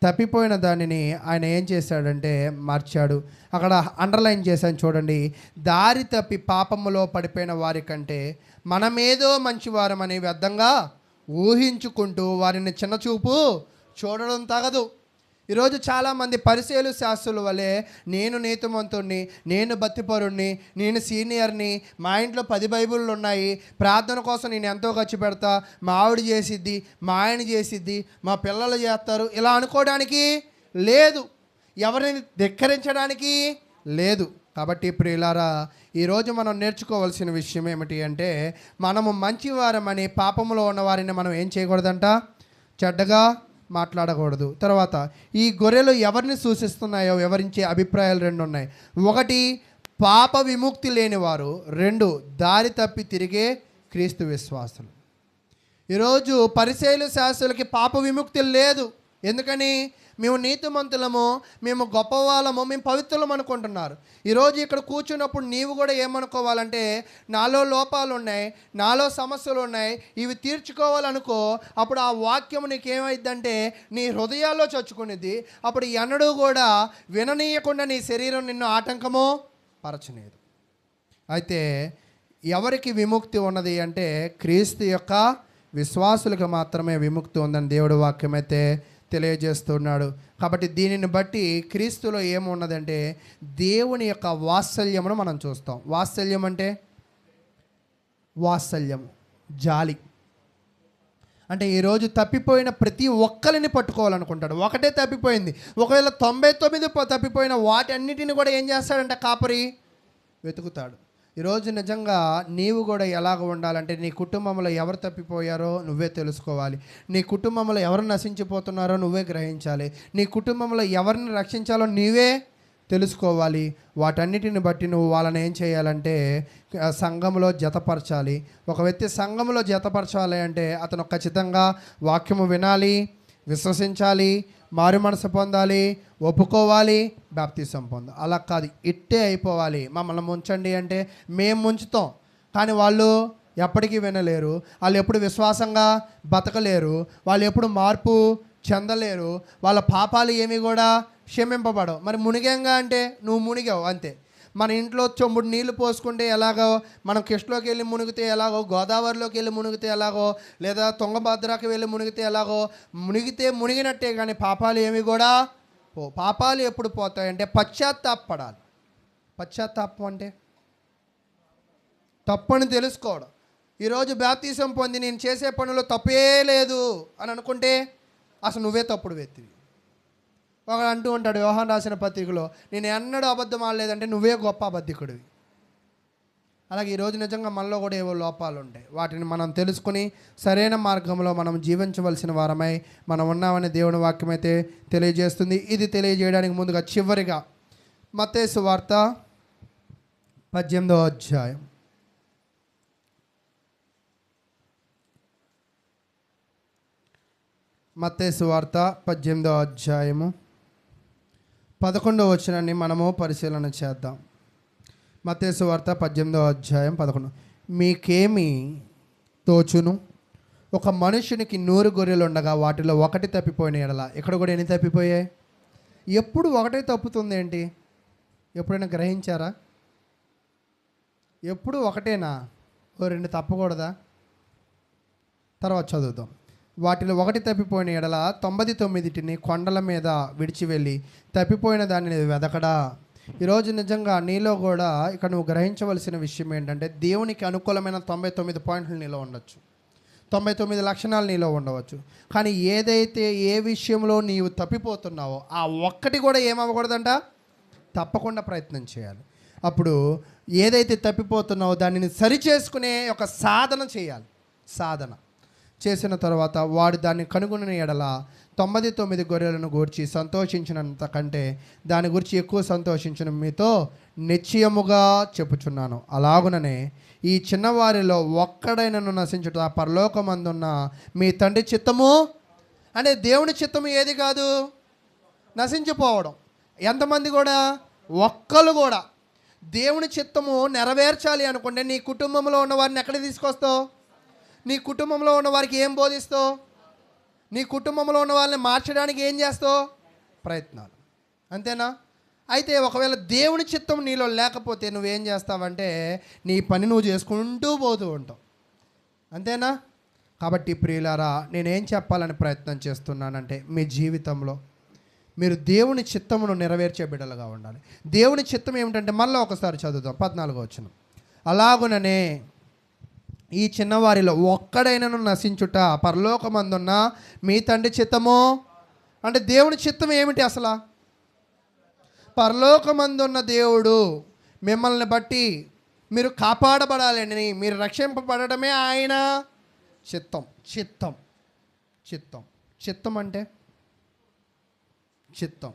తప్పిపోయిన దానిని ఆయన ఏం చేశాడంటే మార్చాడు. అక్కడ అండర్లైన్ చేశాను చూడండి. దారి తప్పి పాపములో పడిపోయిన వారి కంటే మనమేదో మంచివారమని వ్యర్థంగా ఊహించుకుంటూ వారిని చిన్నచూపు చూడడం తగదు. ఈరోజు చాలామంది పరిచయలు శాస్త్రుల వలె నేను నీతిమంతుణ్ణి, నేను భక్తిపరుణ్ణి, నేను సీనియర్ని, మా ఇంట్లో 10 బైబిళ్ళు ఉన్నాయి, ప్రార్థన కోసం నేను ఎంతో ఖర్చు పెడతా, మా ఆవిడ చేసిద్ది, మా ఆయన చేసిద్ది, మా పిల్లలు చేస్తారు, ఇలా అనుకోవడానికి లేదు, ఎవరిని ధిక్కరించడానికి లేదు. కాబట్టి ప్రియులారా, ఈరోజు మనం నేర్చుకోవాల్సిన విషయం ఏమిటి అంటే, మనము మంచివారమని పాపంలో ఉన్న వారిని మనం ఏం చేయకూడదంట, చెడ్డగా మాట్లాడకూడదు. తర్వాత ఈ గొర్రెలు ఎవరిని సూచిస్తున్నాయో వివరించే అభిప్రాయాలు 2 ఉన్నాయి. 1 పాప విముక్తి లేనివారు, 2 దారి తప్పి తిరిగే క్రీస్తు విశ్వాసులు. ఈరోజు పరిసయ్యుల శాస్త్రులకి పాప విముక్తి లేదు. ఎందుకని? మేము నీతిమంతులము, మేము గొప్పవాళ్ళము, మేము పవిత్రులం అనుకుంటున్నారు. ఈరోజు ఇక్కడ కూర్చున్నప్పుడు నీవు కూడా ఏమనుకోవాలంటే, నాలో లోపాలు ఉన్నాయి, నాలో సమస్యలు ఉన్నాయి, ఇవి తీర్చుకోవాలనుకో. అప్పుడు ఆ వాక్యం నీకేమైందంటే నీ హృదయాల్లో చొచ్చుకునేది. అప్పుడు ఎన్నడూ కూడా విననీయకుండా నీ శరీరం నిన్ను ఆటంకము పరచలేదు. అయితే ఎవరికి విముక్తి ఉన్నది అంటే, క్రీస్తు యొక్క విశ్వాసులకు మాత్రమే విముక్తి ఉందని దేవుడి వాక్యం అయితే తెలియజేస్తున్నాడు. కాబట్టి దీనిని బట్టి క్రీస్తులో ఏమున్నదంటే, దేవుని యొక్క వాత్సల్యమును మనం చూస్తాం. వాత్సల్యం అంటే వాత్సల్యము, జాలి. అంటే ఈరోజు తప్పిపోయిన ప్రతి ఒక్కరిని పట్టుకోవాలనుకుంటాడు. ఒకటే తప్పిపోయింది, ఒకవేళ 99 తప్పిపోయిన వాటన్నిటిని కూడా ఏం చేస్తాడంటే కాపరి వెతుకుతాడు. ఈరోజు నిజంగా నీవు కూడా ఎలాగ ఉండాలంటే, నీ కుటుంబంలో ఎవరు తప్పిపోయారో నువ్వే తెలుసుకోవాలి. నీ కుటుంబంలో ఎవరు నశించిపోతున్నారో నువ్వే గ్రహించాలి. నీ కుటుంబంలో ఎవరిని రక్షించాలో నీవే తెలుసుకోవాలి. వాటన్నిటిని బట్టి నువ్వు వాళ్ళని ఏం చేయాలంటే సంఘంలో జతపరచాలి. ఒక వ్యక్తి సంఘంలో జతపరచాలి అంటే అతను ఖచ్చితంగా వాక్యము వినాలి, విశ్వసించాలి, మారు మనసు పొందాలి, ఒప్పుకోవాలి, బాప్తిసం పొందాలి. అలా కాదు, ఇట్టే అయిపోవాలి. మమ్మల్ని ముంచండి అంటే మేము ముంచుతాం, కానీ వాళ్ళు ఎప్పటికీ వినలేరు. వాళ్ళు ఎప్పుడు విశ్వాసంగా బతకలేరు, వాళ్ళు ఎప్పుడు మార్పు చెందలేరు, వాళ్ళ పాపాలు ఏమి కూడా క్షమింపబడవు. మరి మునిగంగా అంటే నువ్వు మునిగావు అంతే. మన ఇంట్లో చెంబుడు నీళ్లు పోసుకుంటే ఎలాగో, మనం కిష్లోకి వెళ్ళి మునిగితే ఎలాగో, గోదావరిలోకి వెళ్ళి మునిగితే ఎలాగో, లేదా తుంగభద్రకి వెళ్ళి మునిగితే ఎలాగో, మునిగితే మునిగినట్టే. కానీ పాపాలు ఏమి కూడా పాపాలు ఎప్పుడు పోతాయంటే పశ్చాత్తాపడాలి. పశ్చాత్తాపం అంటే తప్పని తెలుసుకోవడం. ఈరోజు బాప్తిసం పొంది నేను చేసే పనులు తప్పే లేదు అని అనుకుంటే అసలు నువ్వే తప్పుడు వ్యక్తివి. ఒకడు అంటూ ఉంటాడు యోహాను రాసిన పత్రికలో, నేను ఎన్నడూ అబద్ధం ఆడలేదంటే నువ్వే గొప్ప అబద్ధికుడివి. అలాగే ఈరోజు నిజంగా మనలో కూడా ఏవో లోపాలు ఉంటాయి. వాటిని మనం తెలుసుకుని సరైన మార్గంలో మనం జీవించవలసిన వారమై మనం ఉన్నామని దేవుని వాక్యం అయితే తెలియజేస్తుంది. ఇది తెలియజేయడానికి ముందుగా చివరిగా మత్తయి సువార్త 18వ అధ్యాయం. మత్తయి సువార్త 18వ అధ్యాయము 11వ వచనాన్ని మనము పరిశీలన చేద్దాం. మత్తయి సువార్త 18వ అధ్యాయం 11. మీకేమి తోచును? ఒక మనుషునికి 100 గొర్రెలు ఉండగా వాటిలో ఒకటి తప్పిపోయిన ఎడల. ఇక్కడ కూడా ఎన్ని తప్పిపోయాయి? ఎప్పుడు ఒకటే తప్పుతుంది ఏంటి? ఎప్పుడైనా గ్రహించారా? ఎప్పుడు ఒకటేనా? ఓ 2 తప్పకూడదా? తర్వాత చదువుదాం. వాటిలో ఒకటి తప్పిపోయిన ఎడల 99టిని కొండల మీద విడిచి వెళ్ళి తప్పిపోయిన దానిని వెదకడా. ఈరోజు నిజంగా నీలో కూడా ఇక్కడ నువ్వు గ్రహించవలసిన విషయం ఏంటంటే, దేవునికి అనుకూలమైన 99 పాయింట్లు నీలో ఉండొచ్చు, 99 లక్షణాలు నీలో ఉండవచ్చు. కానీ ఏదైతే ఏ విషయంలో నీవు తప్పిపోతున్నావో ఆ ఒక్కటి కూడా ఏమవ్వకూడదంట, తప్పకుండా ప్రయత్నం చేయాలి. అప్పుడు ఏదైతే తప్పిపోతున్నావో దానిని సరిచేసుకునే ఒక సాధన చేయాలి. సాధన చేసిన తర్వాత వాడు దాన్ని కనుగొని ఎడల 99 గొర్రెలను గూర్చి సంతోషించినంత కంటే దాని గురించి ఎక్కువ సంతోషించిన మీతో నిశ్చయముగా చెప్పుచున్నాను. అలాగుననే ఈ చిన్నవారిలో ఒక్కడైనను నశించుట పరలోకమందున్న మీ తండ్రి చిత్తము. అంటే దేవుని చిత్తము ఏది కాదు, నశించిపోవడం. ఎంతమంది కూడా? ఒక్కరు కూడా. దేవుని చిత్తము నెరవేర్చాలి అనుకుంటే నీ కుటుంబంలో ఉన్న వారిని ఎక్కడికి తీసుకొస్తావు? నీ కుటుంబంలో ఉన్న వారికి ఏం బోధిస్తావు? నీ కుటుంబంలో ఉన్న వాళ్ళని మార్చడానికి ఏం చేస్తావు? ప్రయత్నాలు. అంతేనా? అయితే ఒకవేళ దేవుని చిత్తం నీలో లేకపోతే నువ్వేం చేస్తావంటే నీ పని నువ్వు చేసుకుంటూ పోతూ ఉంటావు. అంతేనా? కాబట్టి ప్రియులారా, నేనేం చెప్పాలని ప్రయత్నం చేస్తున్నానంటే, మీ జీవితంలో మీరు దేవుని చిత్తమును నెరవేర్చే బిడ్డలుగా ఉండాలి. దేవుని చిత్తం ఏమిటంటే మళ్ళీ ఒకసారి చదువుదాం 14వ వచనం. అలాగుననే ఈ చిన్నవారిలో ఒక్కడైనను నశించుట పరలోకమందున్న మీ తండ్రి చిత్తము. అంటే దేవుని చిత్తం ఏమిటి అసలు? పరలోకమందున్న దేవుడు మిమ్మల్ని బట్టి మీరు కాపాడబడాలని, మీరు రక్షింపబడటమే ఆయన చిత్తం. చిత్తం చిత్తం చిత్తం అంటే చిత్తం,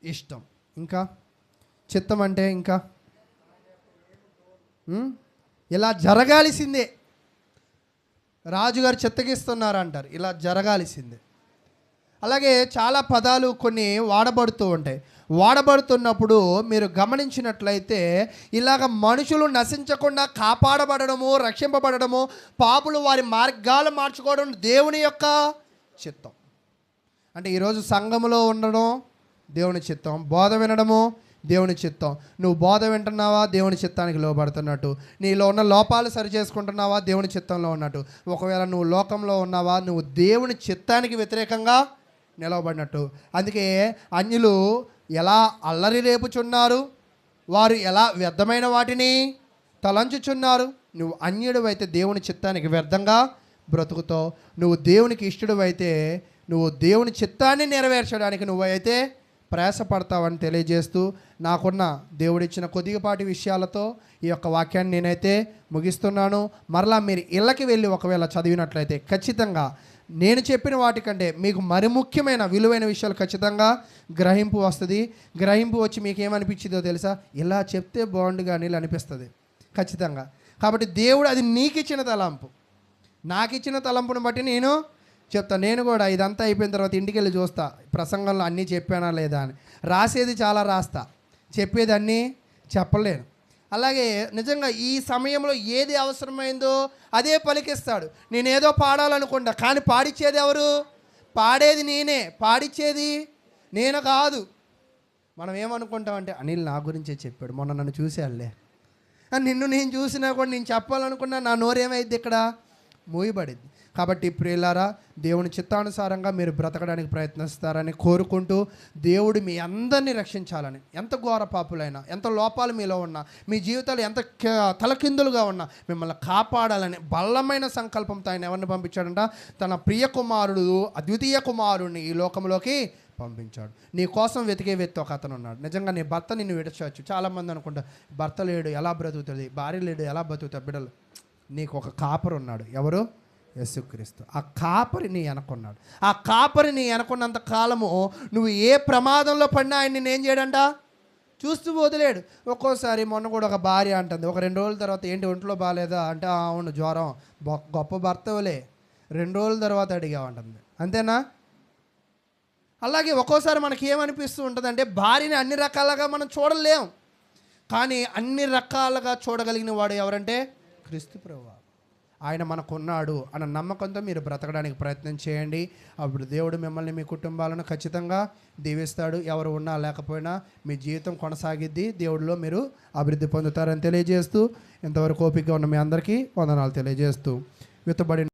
ఇష్టం. ఇంకా చిత్తం అంటే ఇంకా ఇలా జరగాల్సిందే. రాజుగారు చిత్తగిస్తున్నారు అంటారు, ఇలా జరగాల్సిందే. అలాగే చాలా పదాలు కొన్ని వాడబడుతూ ఉంటాయి. వాడబడుతున్నప్పుడు మీరు గమనించినట్లయితే ఇలాగ మనుషులు నశించకుండా కాపాడబడము, రక్షింపబడము, పాపులు వారి మార్గాలు మార్చుకోవడం దేవుని యొక్క చిత్తం. అంటే ఈరోజు సంఘములో ఉండడం దేవుని చిత్తం, బోధ వినడము దేవుని చిత్తం. నువ్వు బోధ వింటున్నావా, దేవుని చిత్తానికి లోబడుతున్నట్టు. నీలో ఉన్న లోపాలు సరి చేసుకుంటున్నావా, దేవుని చిత్తంలో ఉన్నట్టు. ఒకవేళ నువ్వు లోకంలో ఉన్నావా, నువ్వు దేవుని చిత్తానికి వ్యతిరేకంగా నిలవబడినట్టు. అందుకే అన్యులు ఎలా అల్లరి రేపుచున్నారు, వారు ఎలా వ్యర్థమైన వాటిని తలంచుచున్నారు. నువ్వు అన్యుడు అయితే దేవుని చిత్తానికి వ్యర్థంగా బ్రతుకుతావు. నువ్వు దేవునికి ఇష్టడు అయితే నువ్వు దేవుని చిత్తాన్ని నెరవేర్చడానికి నువ్వైతే ప్రయాసపడతావని తెలియజేస్తూ, నాకున్న దేవుడిచ్చిన కొద్దిపాటి విషయాలతో ఈ యొక్క వాక్యాన్ని నేనైతే ముగిస్తున్నాను. మరలా మీరు ఇళ్ళకి వెళ్ళి ఒకవేళ చదివినట్లయితే ఖచ్చితంగా నేను చెప్పిన వాటికంటే మీకు మరి ముఖ్యమైన విలువైన విషయాలు ఖచ్చితంగా గ్రహింపు వస్తుంది. గ్రహింపు వచ్చి మీకు ఏమనిపించిందో తెలుసా? ఇలా చెప్తే బాగుండు కానీ అనిపిస్తుంది ఖచ్చితంగా. కాబట్టి దేవుడు అది నీకు ఇచ్చిన తలంపు, నాకు ఇచ్చిన తలంపును బట్టి నేను చెప్తా. నేను కూడా ఇదంతా అయిపోయిన తర్వాత ఇంటికి వెళ్ళి చూస్తా ప్రసంగంలో అన్నీ చెప్పానా లేదా అని. రాసేది చాలా రాస్తా, చెప్పేది అన్నీ చెప్పలేను. అలాగే నిజంగా ఈ సమయంలో ఏది అవసరమైందో అదే పలికిస్తాడు. నేనేదో పాడాలనుకుంటా, కానీ పాడిచ్చేది ఎవరు? పాడేది నేనే, పాడిచ్చేది నేను కాదు. మనం ఏమనుకుంటామంటే అనిల్ నా గురించే చెప్పాడు, మొన్న నన్ను చూసేయాలే, నిన్ను నేను చూసినా కూడా నేను చెప్పాలనుకున్నా నా నోరేమైద్ది ఇక్కడ మూయబడింది. కాబట్టి ప్రియులారా, దేవుని చిత్తానుసారంగా మీరు బ్రతకడానికి ప్రయత్నిస్తారని కోరుకుంటూ, దేవుడు మీ అందరినీ రక్షించాలని, ఎంత ఘోర పాపులైనా, ఎంత లోపాలు మీలో ఉన్నా, మీ జీవితాలు ఎంత తలకిందులుగా ఉన్నా మిమ్మల్ని కాపాడాలని బలమైన సంకల్పంతో ఆయన ఎవరిని పంపించాడంట? తన ప్రియ కుమారుడు, అద్వితీయ కుమారుడిని ఈ లోకంలోకి పంపించాడు. నీ కోసం వెతికే వ్యక్తి ఒక అతను ఉన్నాడు. నిజంగా నీ భర్త నిన్ను విడచవచ్చు. చాలామంది అనుకుంటా భర్త లేడు ఎలా బ్రతుకుతుంది, భార్య లేడు ఎలా బ్రతుకుతారు బిడ్డలు. నీకు ఒక కాపరు ఉన్నాడు. ఎవరు? యేసుక్రీస్తు. ఆ కాపరి నీ వెనకున్నాడు. ఆ కాపరి నీ వెనకున్నంత కాలము నువ్వు ఏ ప్రమాదంలో పడినా ఆయన నేను ఏం చేయడంట? చూస్తూ వదిలేడు. ఒక్కోసారి మొన్న కూడా ఒక భార్య అంటుంది, ఒక 2 రోజుల తర్వాత ఏంటి ఒంట్లో బాగాలేదా అంటే, అవును జ్వరం, గొప్ప భర్తవులే, 2 రోజుల తర్వాత అడిగామంటుంది. అంతేనా? అలాగే ఒక్కోసారి మనకి ఏమనిపిస్తూ ఉంటుంది అంటే, భార్యని అన్ని రకాలుగా మనం చూడలేం, కానీ అన్ని రకాలుగా చూడగలిగిన వాడు ఎవరంటే క్రీస్తు ప్రభువు. ఆయన మనకున్నాడు అన్న నమ్మకంతో మీరు బ్రతకడానికి ప్రయత్నం చేయండి. అప్పుడు దేవుడు మిమ్మల్ని, మీ కుటుంబాలను ఖచ్చితంగా దీవిస్తాడు. ఎవరు ఉన్నా లేకపోయినా మీ జీవితం కొనసాగిద్ది. దేవుడిలో మీరు అభివృద్ధి పొందుతారని తెలియజేస్తూ, ఇంతవరకు ఓపికగా ఉన్న మీ అందరికీ వందనాలు తెలియజేస్తూ, విత్తబడిన